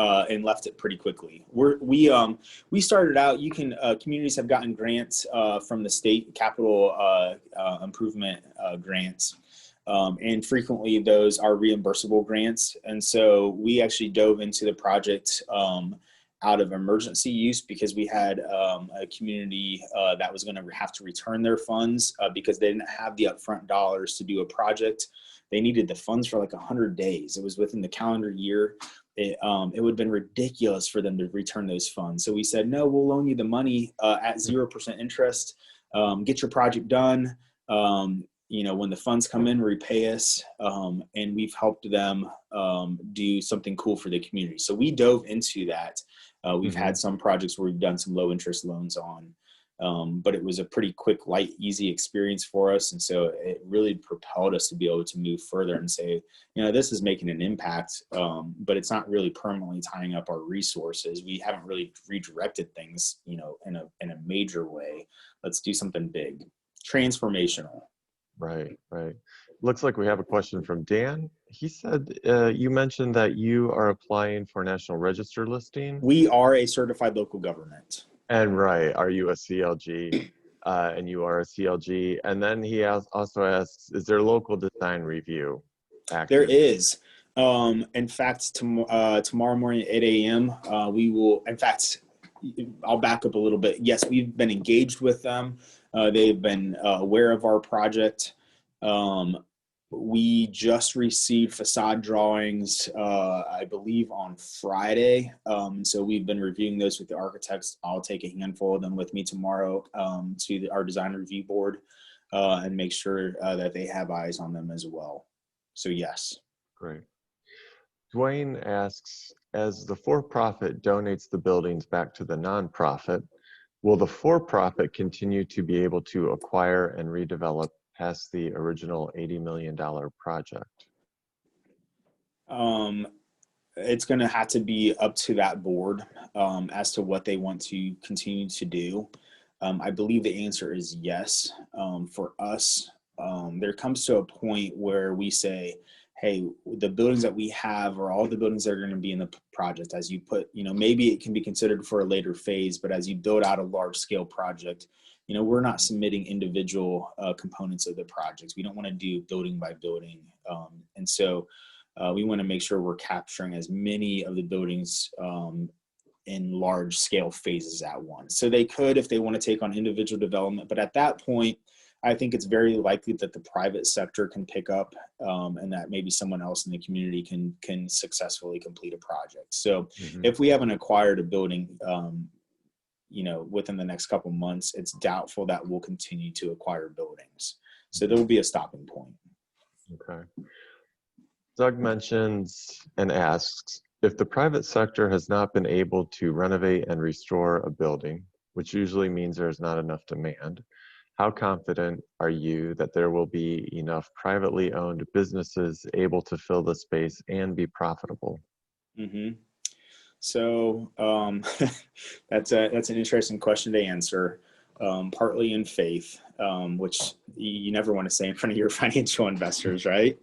[SPEAKER 3] left it pretty quickly. We started out. Communities have gotten grants from the state capital improvement grants, and frequently those are reimbursable grants. And so we actually dove into the project out of emergency use because we had a community that was going to have to return their funds because they didn't have the upfront dollars to do a project. They needed the funds for like 100 days. It was within the calendar year. It would have been ridiculous for them to return those funds. So we said, no, we'll loan you the money at 0% interest. Get your project done. When the funds come in, repay us. And we've helped them do something cool for the community. So we dove into that. We've had some projects where we've done some low interest loans on, but it was a pretty quick, light, easy experience for us. And so it really propelled us to be able to move further and say, this is making an impact, but it's not really permanently tying up our resources. We haven't really redirected things, in a major way. Let's do something big, transformational.
[SPEAKER 4] Right. Looks like we have a question from Dan. He said, you mentioned that you are applying for National Register listing.
[SPEAKER 3] We are a certified local government.
[SPEAKER 4] And are you a CLG? And you are a CLG. And then he also asks, is there local design review active?
[SPEAKER 3] There is. In fact, tomorrow morning at 8 a.m., we will, in fact, I'll back up a little bit. Yes, we've been engaged with them. They've been aware of our project. We just received facade drawings, I believe on Friday. So we've been reviewing those with the architects. I'll take a handful of them with me tomorrow to our design review board and make sure that they have eyes on them as well. So yes.
[SPEAKER 4] Great. Dwayne asks, as the for-profit donates the buildings back to the nonprofit, will the for-profit continue to be able to acquire and redevelop past the original $80 million project?
[SPEAKER 3] It's going to have to be up to that board as to what they want to continue to do. I believe the answer is yes. For us, there comes to a point where we say, hey, the buildings that we have are all the buildings that are going to be in the project. As you put, maybe it can be considered for a later phase, but as you build out a large scale project, we're not submitting individual components of the projects. We don't want to do building by building. And so we want to make sure we're capturing as many of the buildings in large scale phases at once. So they could, if they want to take on individual development, but at that point, I think it's very likely that the private sector can pick up, and that maybe someone else in the community can successfully complete a project. So if we haven't acquired a building, within the next couple months, it's doubtful that we'll continue to acquire buildings. So there will be a stopping point.
[SPEAKER 4] Okay. Doug mentions and asks, if the private sector has not been able to renovate and restore a building, which usually means there's not enough demand, how confident are you that there will be enough privately owned businesses able to fill the space and be profitable?
[SPEAKER 3] So that's an interesting question to answer. Partly in faith, which you never want to say in front of your financial investors, right?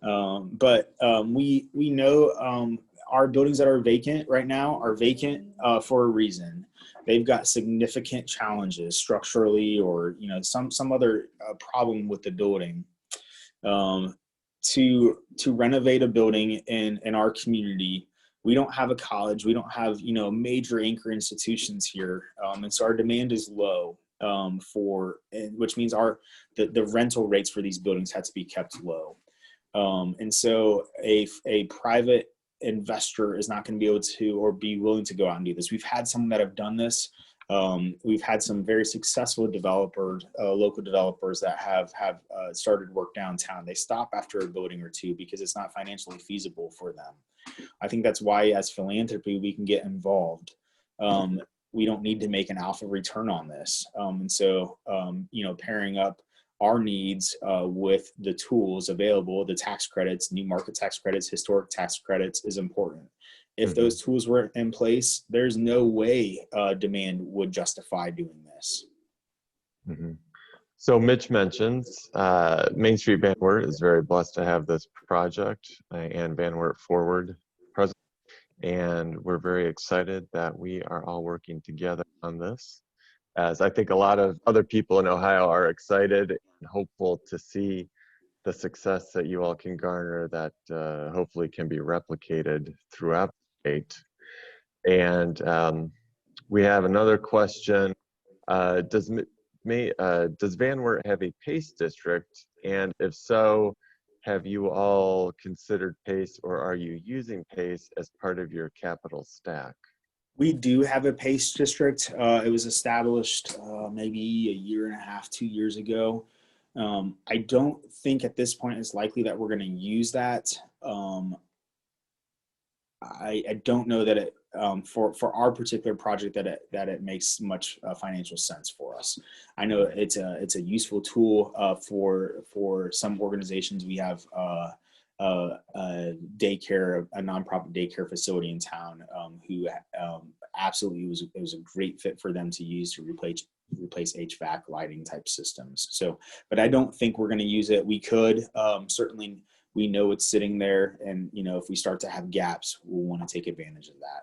[SPEAKER 3] But we know our buildings that are vacant right now are vacant for a reason. They've got significant challenges structurally, or some other problem with the building. To renovate a building in our community, we don't have a college, we don't have major anchor institutions here, and so our demand is low. Which means the rental rates for these buildings had to be kept low. And so a private investor is not going to be able to or be willing to go out and do this. We've had some that have done this. We've had some very successful developers, local developers that have started work downtown. They stop after a building or two because it's not financially feasible for them. I think that's why as philanthropy, we can get involved. We don't need to make an alpha return on this. And so, pairing up our needs with the tools available, the tax credits, new market tax credits, historic tax credits is important. If those tools were in place, there's no way demand would justify doing this.
[SPEAKER 4] So Mitch mentions Main Street Van Wert is very blessed to have this project and Van Wert Forward present. And we're very excited that we are all working together on this, as I think a lot of other people in Ohio are excited and hopeful to see the success that you all can garner that hopefully can be replicated throughout the state. And we have another question. Does Van Wert have a PACE district? And if so, have you all considered PACE, or are you using PACE as part of your capital stack?
[SPEAKER 3] We do have a PACE district. It was established maybe a year and a half, 2 years ago. I don't think at this point it's likely that we're going to use that. I don't know that it for our particular project that it makes much financial sense for us. I know it's a useful tool for some organizations. We have a daycare, a nonprofit daycare facility in town who absolutely it was a great fit for them to use to replace HVAC lighting type systems. So, but I don't think we're going to use it. We could certainly. We know it's sitting there, and if we start to have gaps, we'll want to take advantage of that.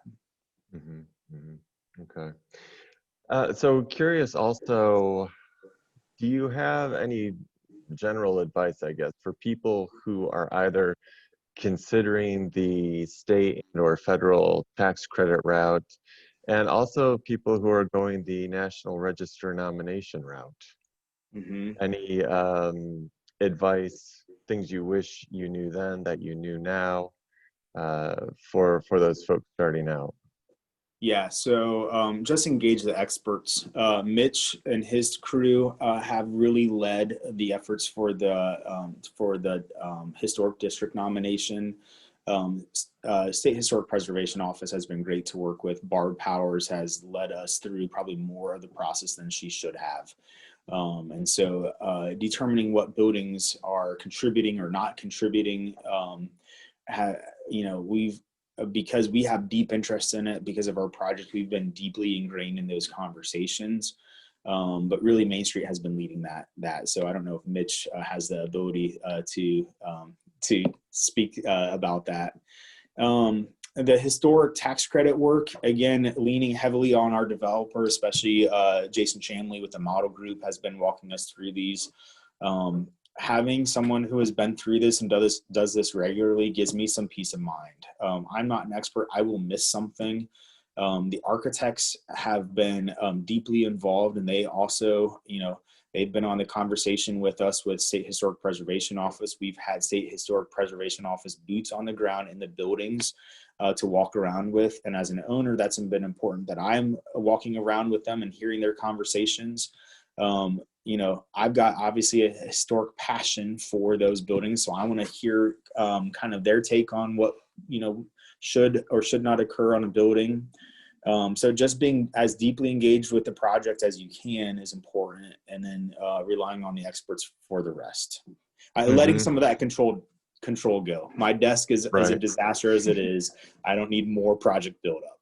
[SPEAKER 4] Okay. So curious also, do you have any general advice, I guess, for people who are either considering the state or federal tax credit route, and also people who are going the National Register nomination route? Any advice, things you wish you knew then that you knew now for those folks starting out?
[SPEAKER 3] Yeah, so just engage the experts. Mitch and his crew have really led the efforts for the historic district nomination. State Historic Preservation Office has been great to work with. Barb Powers has led us through probably more of the process than she should have. And so determining what buildings are contributing or not contributing, because we have deep interest in it because of our project, we've been deeply ingrained in those conversations. But really Main Street has been leading that. So I don't know if Mitch has the ability to speak about that. The historic tax credit work, again, leaning heavily on our developer, especially Jason Chamley with the model group has been walking us through these. Having someone who has been through this and does this regularly gives me some peace of mind. I'm not an expert. I will miss something. The architects have been deeply involved, and they also, They've been on the conversation with us with State Historic Preservation Office. We've had State Historic Preservation Office boots on the ground in the buildings to walk around with. And as an owner, that's been important that I'm walking around with them and hearing their conversations. I've got obviously a historic passion for those buildings. So I want to hear kind of their take on what, should or should not occur on a building. So just being as deeply engaged with the project as you can is important, and then relying on the experts for the rest. Letting some of that control go. My desk is a disaster as it is. I don't need more project buildup.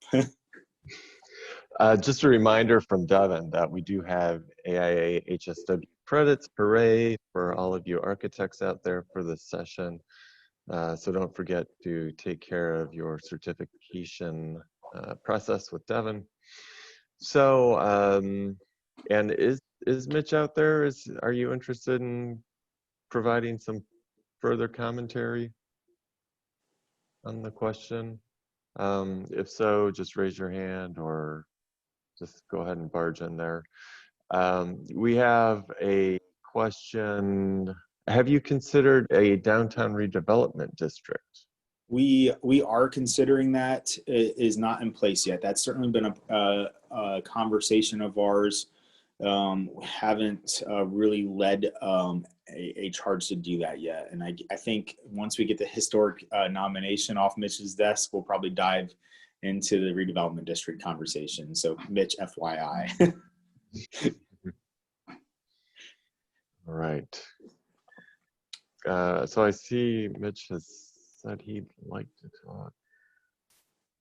[SPEAKER 4] Just a reminder from Devin that we do have AIA HSW credits parade for all of you architects out there for this session. So don't forget to take care of your certification process with Devin. So, and is Mitch out there? Are you interested in providing some further commentary on the question? If so, just raise your hand or just go ahead and barge in there. We have a question. Have you considered a downtown redevelopment district?
[SPEAKER 3] We are considering that. It is not in place yet. That's certainly been a conversation of ours. We haven't really led a charge to do that yet. And I think once we get the historic nomination off Mitch's desk, we'll probably dive into the redevelopment district conversation. So Mitch, FYI.
[SPEAKER 4] All right. So I see Mitch has said he'd like to talk.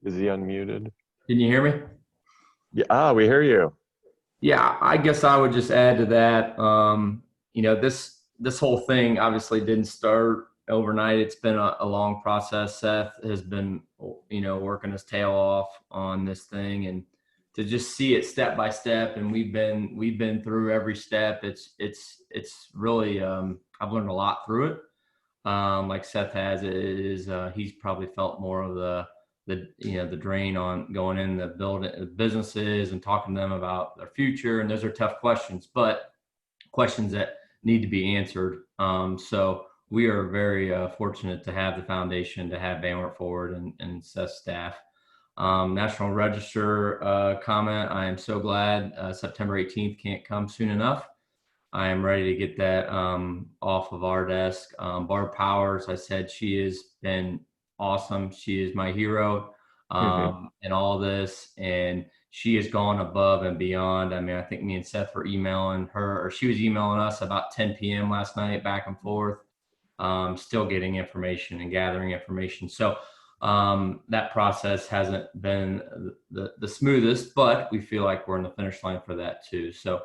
[SPEAKER 4] Is he unmuted?
[SPEAKER 5] Can you hear me?
[SPEAKER 4] Yeah, we hear you.
[SPEAKER 5] Yeah, I guess I would just add to that. This whole thing obviously didn't start overnight. It's been a long process. Seth has been, working his tail off on this thing, and to just see it step by step, and we've been through every step. It's really I've learned a lot through it. Like Seth has, he's probably felt more of the drain on going in the building businesses and talking to them about their future. And those are tough questions, but questions that need to be answered. So we are very fortunate to have the foundation, to have Van Wert Forward and Seth's staff. National Register comment. I am so glad September 18th can't come soon enough. I am ready to get that off of our desk. Barb Powers, I said, she has been awesome. She is my hero in all this, and she has gone above and beyond. I mean, I think me and Seth were emailing her, or she was emailing us about 10 p.m. last night, back and forth, still getting information and gathering information. So that process hasn't been the smoothest, but we feel like we're in the finish line for that too. So,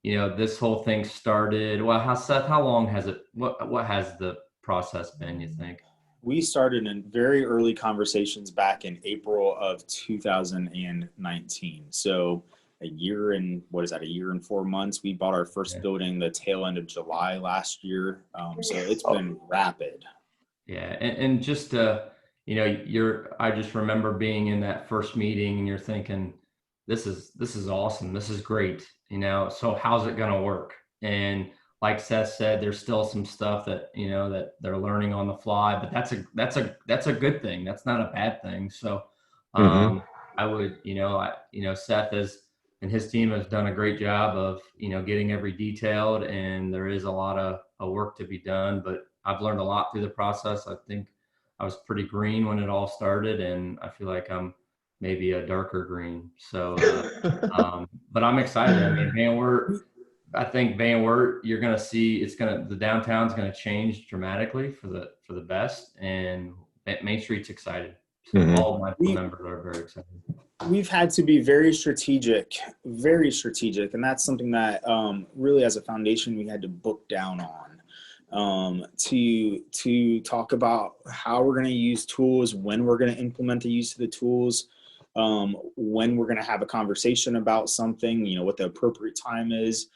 [SPEAKER 5] this whole thing started, well, Seth, how long has it, what has the process been, you think?
[SPEAKER 3] We started in very early conversations back in April of 2019. So a year and 4 months. We bought our first building the tail end of July last year. So it's been rapid.
[SPEAKER 5] Yeah. And just, I just remember being in that first meeting and you're thinking, this is awesome. This is great. So how's it going to work? And like Seth said, there's still some stuff that, that they're learning on the fly, but that's a good thing. That's not a bad thing. So, I would, Seth and his team has done a great job of, getting every detailed, and there is a lot of work to be done, but I've learned a lot through the process. I think I was pretty green when it all started, and I feel like I'm maybe a darker green. So, but I'm excited. I mean, Van Wert, you're going to see the downtown's going to change dramatically for the best, and Main Street's excited. So all of my members are very excited.
[SPEAKER 3] We've had to be very strategic, and that's something that really as a foundation we had to book down on to talk about how we're going to use tools, when we're going to implement the use of the tools, when we're going to have a conversation about something, what the appropriate time is.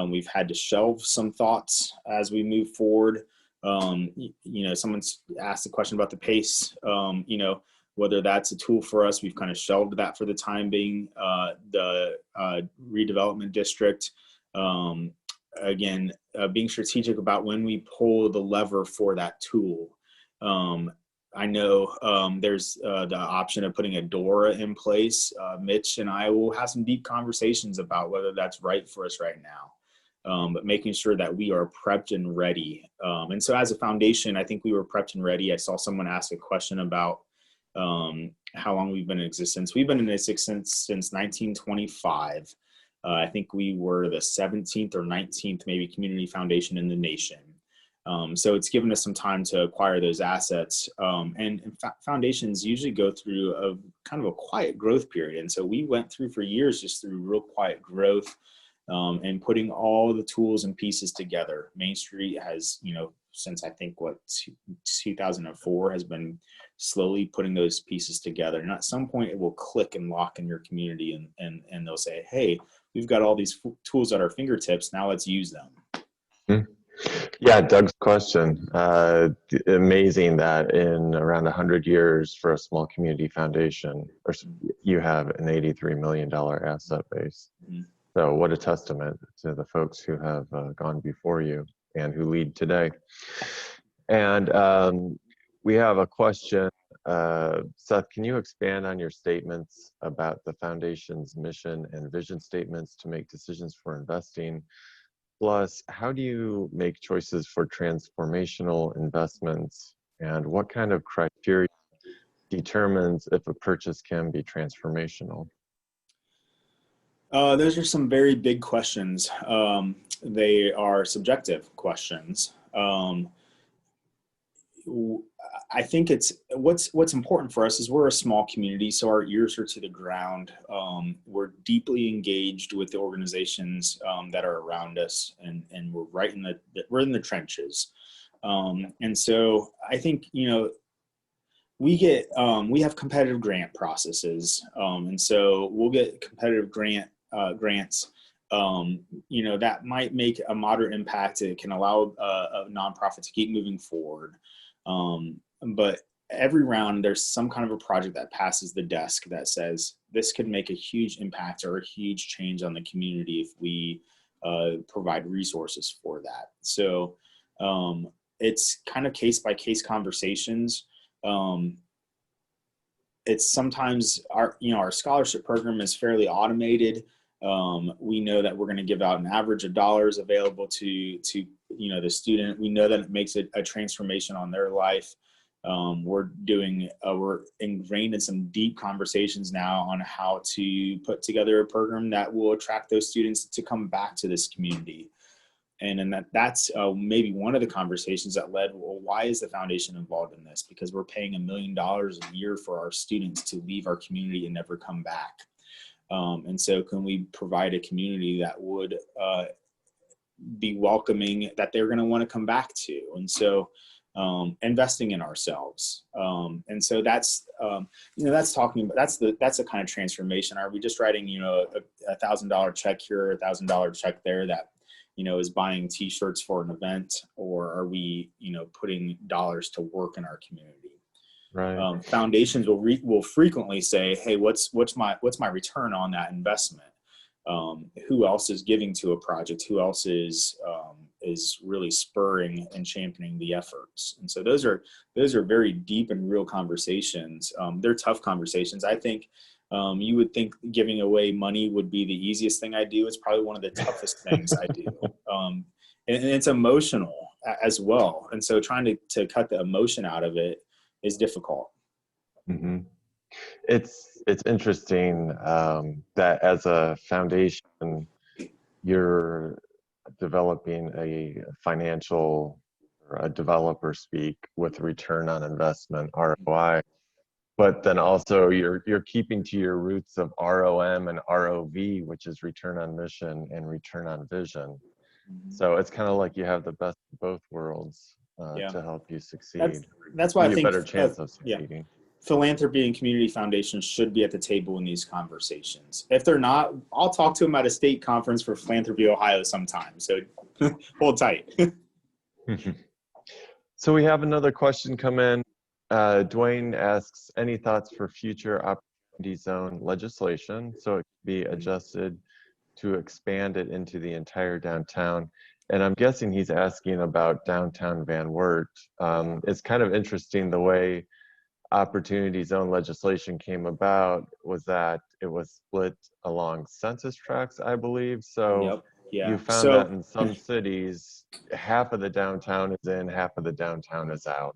[SPEAKER 3] We've had to shelve some thoughts as we move forward. Someone's asked a question about the PACE, whether that's a tool for us. We've kind of shelved that for the time being. The redevelopment district, Again, being strategic about when we pull the lever for that tool. I know there's the option of putting a DORA in place. Mitch and I will have some deep conversations about whether that's right for us right now, but making sure that we are prepped and ready. And so as a foundation, I think we were prepped and ready. I saw someone ask a question about how long we've been in existence. We've been in existence since 1925. I think we were the 17th or 19th maybe community foundation in the nation. So it's given us some time to acquire those assets. And foundations usually go through a kind of a quiet growth period. And so we went through for years just through real quiet growth and putting all the tools and pieces together. Main Street has, since I think 2004 has been slowly putting those pieces together. And at some point it will click and lock in your community and they'll say, hey, we've got all these tools at our fingertips. Now let's use them.
[SPEAKER 4] Mm-hmm. Yeah, Doug's question. Amazing that in around 100 years for a small community foundation, you have an $83 million asset base. Mm-hmm. So what a testament to the folks who have gone before you and who lead today. And we have a question. Seth, can you expand on your statements about the foundation's mission and vision statements to make decisions for investing? Plus, how do you make choices for transformational investments? And what kind of criteria determines if a purchase can be transformational?
[SPEAKER 3] Those are some very big questions. They are subjective questions. I think it's what's important for us is we're a small community, so our ears are to the ground. We're deeply engaged with the organizations that are around us, and we're right we're in the trenches. And so I think we have competitive grant processes, and so we'll get competitive grants. That might make a moderate impact. It can allow a nonprofit to keep moving forward. But every round there's some kind of a project that passes the desk that says this could make a huge impact or a huge change on the community if we provide resources for that. So it's kind of case by case conversations. It's sometimes our scholarship program is fairly automated. We know that we're going to give out an average of dollars available to the student. We know that it makes a transformation on their life. We're ingrained in some deep conversations now on how to put together a program that will attract those students to come back to this community. And that's maybe one of the conversations that led, well, why is the foundation involved in this? Because we're paying $1 million a year for our students to leave our community and never come back. And so can we provide a community that would be welcoming, that they're going to want to come back to? And so investing in ourselves. And so that's talking about, that's the kind of transformation. Are we just writing, a $1,000 check here, $1,000 check there that, is buying t-shirts for an event, or are we, putting dollars to work in our community? Right. Foundations will frequently say, hey, what's my return on that investment? Who else is giving to a project? Who else is really spurring and championing the efforts? And so those are very deep and real conversations. They're tough conversations. I think you would think giving away money would be the easiest thing I do. It's probably one of the toughest things I do. And it's emotional as well. And so trying to cut the emotion out of it is difficult.
[SPEAKER 4] Mm-hmm. It's interesting that as a foundation, you're developing a financial or a developer speak with return on investment, ROI, but then also you're keeping to your roots of ROM and ROV, which is return on mission and return on vision. So it's kind of like you have the best of both worlds to help you succeed.
[SPEAKER 3] That's why I think
[SPEAKER 4] a better chance of succeeding.
[SPEAKER 3] Philanthropy and community foundations should be at the table in these conversations. If they're not, I'll talk to them at a state conference for Philanthropy Ohio sometime. So hold tight.
[SPEAKER 4] So we have another question come in. Dwayne asks, any thoughts for future opportunity zone legislation so it can be adjusted to expand it into the entire downtown. And I'm guessing he's asking about downtown Van Wert. It's kind of interesting the way Opportunity Zone legislation came about was that it was split along census tracts, I believe. So
[SPEAKER 3] Yep. Yeah.
[SPEAKER 4] you found that in some cities, half of the downtown is in, half of the downtown is out.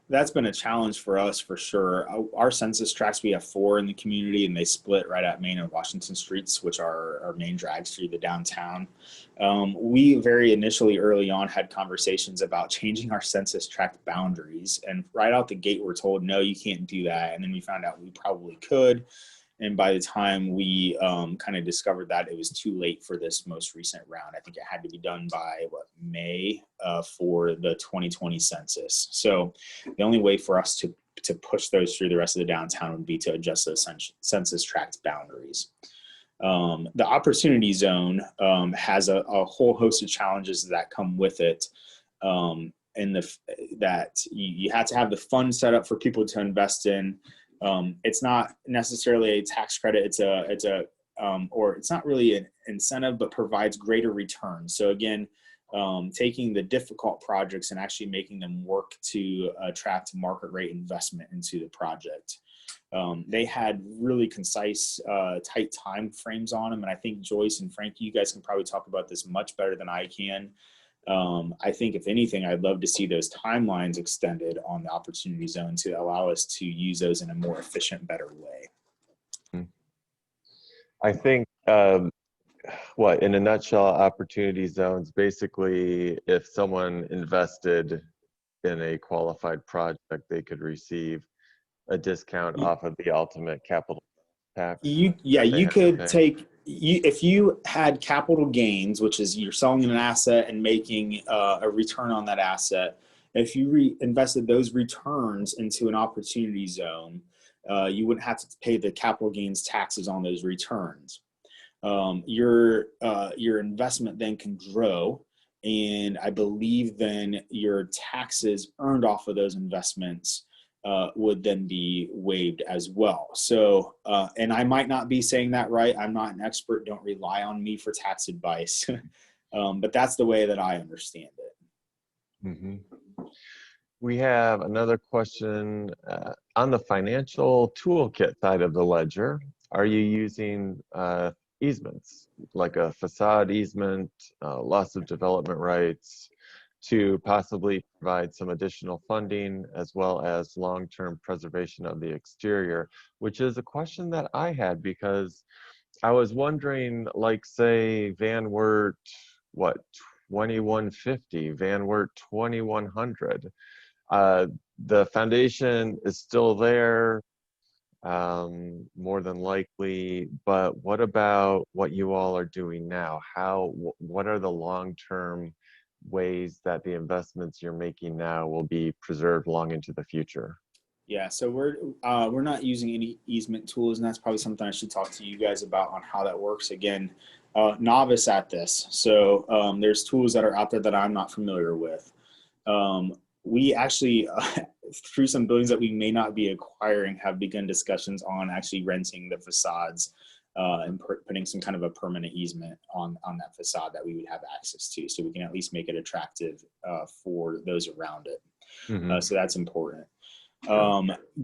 [SPEAKER 3] That's been a challenge for us for sure. Our census tracts, we have 4 in the community, and they split right at Main and Washington streets, which are our main drags through the downtown. We very initially early on had conversations about changing our census tract boundaries, and right out the gate we're told, no, you can't do that. And then we found out we probably could. And by the time we kind of discovered that, it was too late for this most recent round. I think it had to be done by May for the 2020 census. So the only way for us to push those through the rest of the downtown would be to adjust those census tract boundaries. The Opportunity Zone has a whole host of challenges that come with it. That you have to have the fund set up for people to invest in. It's not necessarily a tax credit. It's not really an incentive, but provides greater returns. So again, taking the difficult projects and actually making them work to attract market rate investment into the project. They had really concise, tight time frames on them. And I think Joyce and Frankie, you guys can probably talk about this much better than I can. I think if anything, I'd love to see those timelines extended on the Opportunity Zone to allow us to use those in a more efficient, better way.
[SPEAKER 4] I think, in a nutshell, Opportunity Zones, basically, if someone invested in a qualified project, they could receive a discount off of the ultimate capital tax.
[SPEAKER 3] You could take, if you had capital gains, which is you're selling an asset and making a return on that asset. If you reinvested those returns into an Opportunity Zone, you wouldn't have to pay the capital gains taxes on those returns. Your investment then can grow, and I believe then your taxes earned off of those investments would then be waived as well. So, and I might not be saying that right. I'm not an expert. Don't rely on me for tax advice. But that's the way that I understand it.
[SPEAKER 4] Mm-hmm. We have another question on the financial toolkit side of the ledger. Are you using easements, like a facade easement, loss of development rights, to possibly provide some additional funding as well as long-term preservation of the exterior, which is a question that I had because I was wondering, like, say, Van Wert, 2150, Van Wert 2100. The foundation is still there, more than likely, but what about what you all are doing now? What are the long-term ways that the investments you're making now will be preserved long into the future?
[SPEAKER 3] Yeah, so we're not using any easement tools, and that's probably something I should talk to you guys about on how that works. Again, novice at this, so there's tools that are out there that I'm not familiar with. We actually, through some buildings that we may not be acquiring, have begun discussions on actually renting the facades and putting some kind of a permanent easement on that facade that we would have access to, so we can at least make it attractive for those around it.
[SPEAKER 4] Mm-hmm.
[SPEAKER 3] So that's important.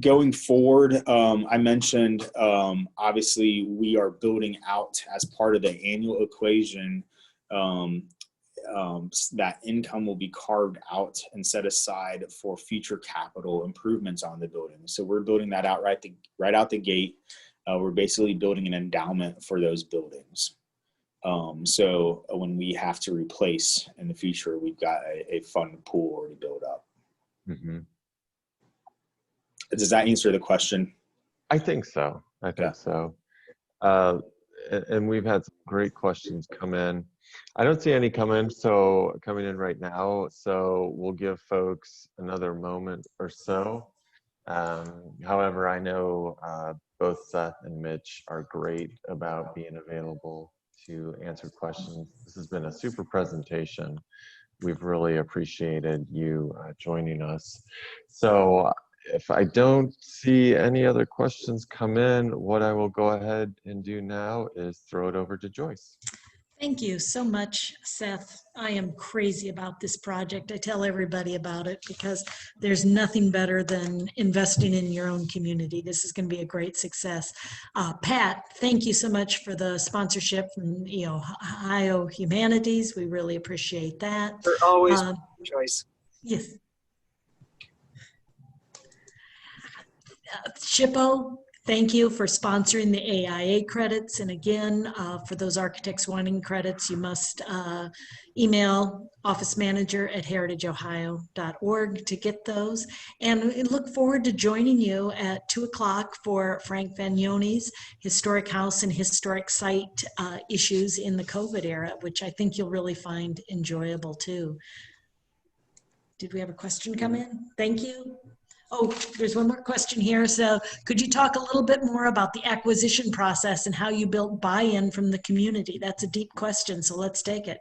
[SPEAKER 3] Going forward, I mentioned, obviously we are building out as part of the annual equation. That income will be carved out and set aside for future capital improvements on the building. So we're building that out right out the gate. We're basically building an endowment for those buildings. So when we have to replace in the future, we've got a fund pool already built up.
[SPEAKER 4] Mm-hmm.
[SPEAKER 3] Does that answer the question?
[SPEAKER 4] I think so. So. And we've had some great questions come in. I don't see any coming in right now, so we'll give folks another moment or so. However, I know both Seth and Mitch are great about being available to answer questions. This has been a super presentation. We've really appreciated you joining us. So if I don't see any other questions come in, what I will go ahead and do now is throw it over to Joyce.
[SPEAKER 1] Thank you so much, Seth. I am crazy about this project. I tell everybody about it because there's nothing better than investing in your own community. This is going to be a great success. Pat, thank you so much for the sponsorship from Ohio Humanities. We really appreciate that.
[SPEAKER 6] You're always choice.
[SPEAKER 1] Yes. Shippo, thank you for sponsoring the AIA credits. And again, for those architects wanting credits, you must email officemanager@heritageohio.org to get those. And we look forward to joining you at 2 o'clock for Frank Vagnoni's Historic House and Historic Site issues in the COVID era, which I think you'll really find enjoyable too. Did we have a question come in? Thank you. Oh, there's one more question here. So could you talk a little bit more about the acquisition process and how you built buy-in from the community? That's a deep question, so let's take it.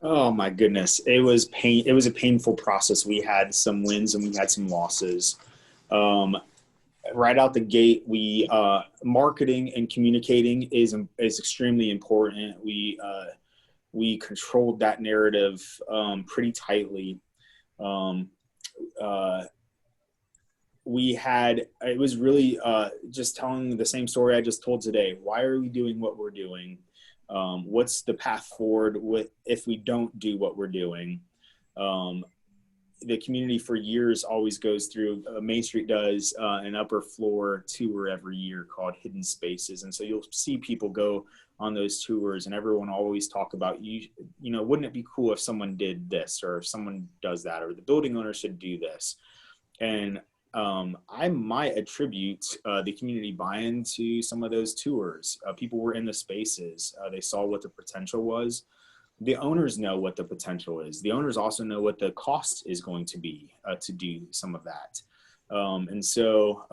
[SPEAKER 3] Oh my goodness. It was a painful process. We had some wins and we had some losses. Right out the gate, marketing and communicating is extremely important. We controlled that narrative pretty tightly. It was really just telling the same story I just told today. Why are we doing what we're doing? What's the path forward if we don't do what we're doing? The community for years always goes through, Main Street does an upper floor tour every year called Hidden Spaces. And so you'll see people go on those tours and everyone always talk about, wouldn't it be cool if someone did this or if someone does that, or the building owner should do this. And I might attribute the community buy-in to some of those tours. People were in the spaces. They saw what the potential was. The owners know what the potential is. The owners also know what the cost is going to be to do some of that. And so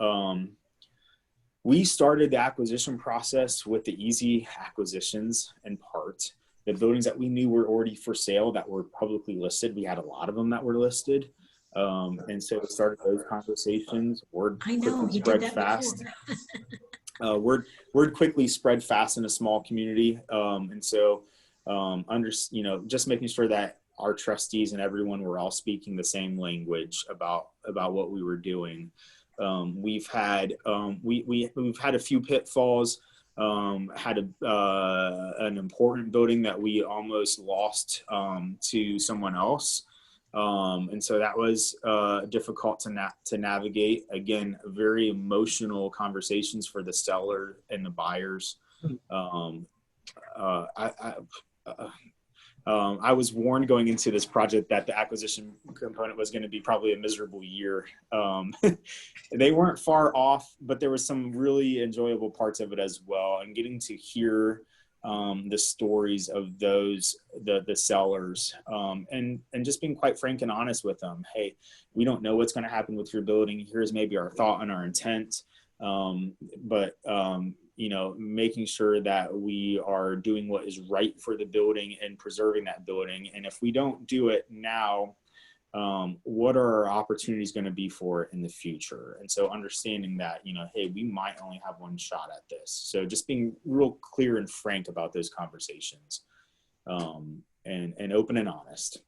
[SPEAKER 3] we started the acquisition process with the easy acquisitions in part. The buildings that we knew were already for sale that were publicly listed, we had a lot of them that were listed. And so we started those conversations. Word quickly spread fast. Word quickly spread fast in a small community. And so, just making sure that our trustees and everyone were all speaking the same language about what we were doing. We've had a few pitfalls. Had an important building that we almost lost to someone else. And so that was difficult to navigate. Again, very emotional conversations for the seller and the buyers. I was warned going into this project that the acquisition component was going to be probably a miserable year. They weren't far off, but there were some really enjoyable parts of it as well. And getting to hear the stories of the sellers, and just being quite frank and honest with them. Hey, we don't know what's going to happen with your building. Here's maybe our thought and our intent. But making sure that we are doing what is right for the building and preserving that building. And if we don't do it now, what are our opportunities going to be for it in the future? And so understanding that, hey, we might only have one shot at this. So just being real clear and frank about those conversations, and open and honest.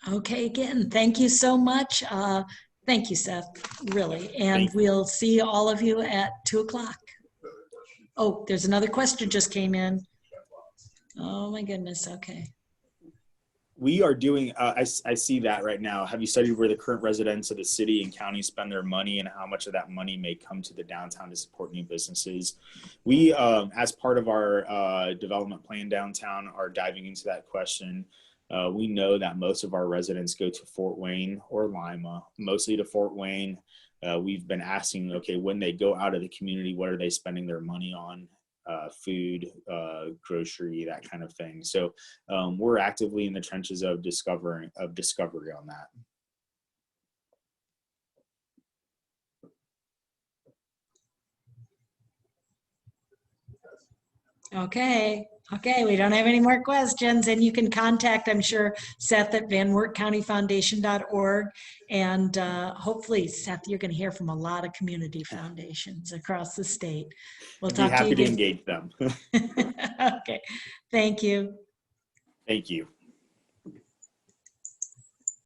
[SPEAKER 1] Okay, again, thank you so much. Thank you, Seth, really. And we'll see all of you at 2 o'clock. Oh, there's another question just came in. Oh my goodness, okay.
[SPEAKER 3] We are doing, I see that right now. Have you studied where the current residents of the city and county spend their money and how much of that money may come to the downtown to support new businesses? We, as part of our development plan downtown, are diving into that question. We know that most of our residents go to Fort Wayne or Lima, mostly to Fort Wayne. We've been asking, okay, when they go out of the community, what are they spending their money on? Food, grocery, that kind of thing. So we're actively in the trenches of discovery on that.
[SPEAKER 1] Okay. Okay, we don't have any more questions, and you can contact, I'm sure, Seth at VanWertCountyFoundation.org. And hopefully, Seth, you're going to hear from a lot of community foundations across the state. We'll
[SPEAKER 3] I'd be
[SPEAKER 1] talk to you
[SPEAKER 3] happy to
[SPEAKER 1] again.
[SPEAKER 3] engage them.
[SPEAKER 1] Okay, thank you.
[SPEAKER 3] Thank you.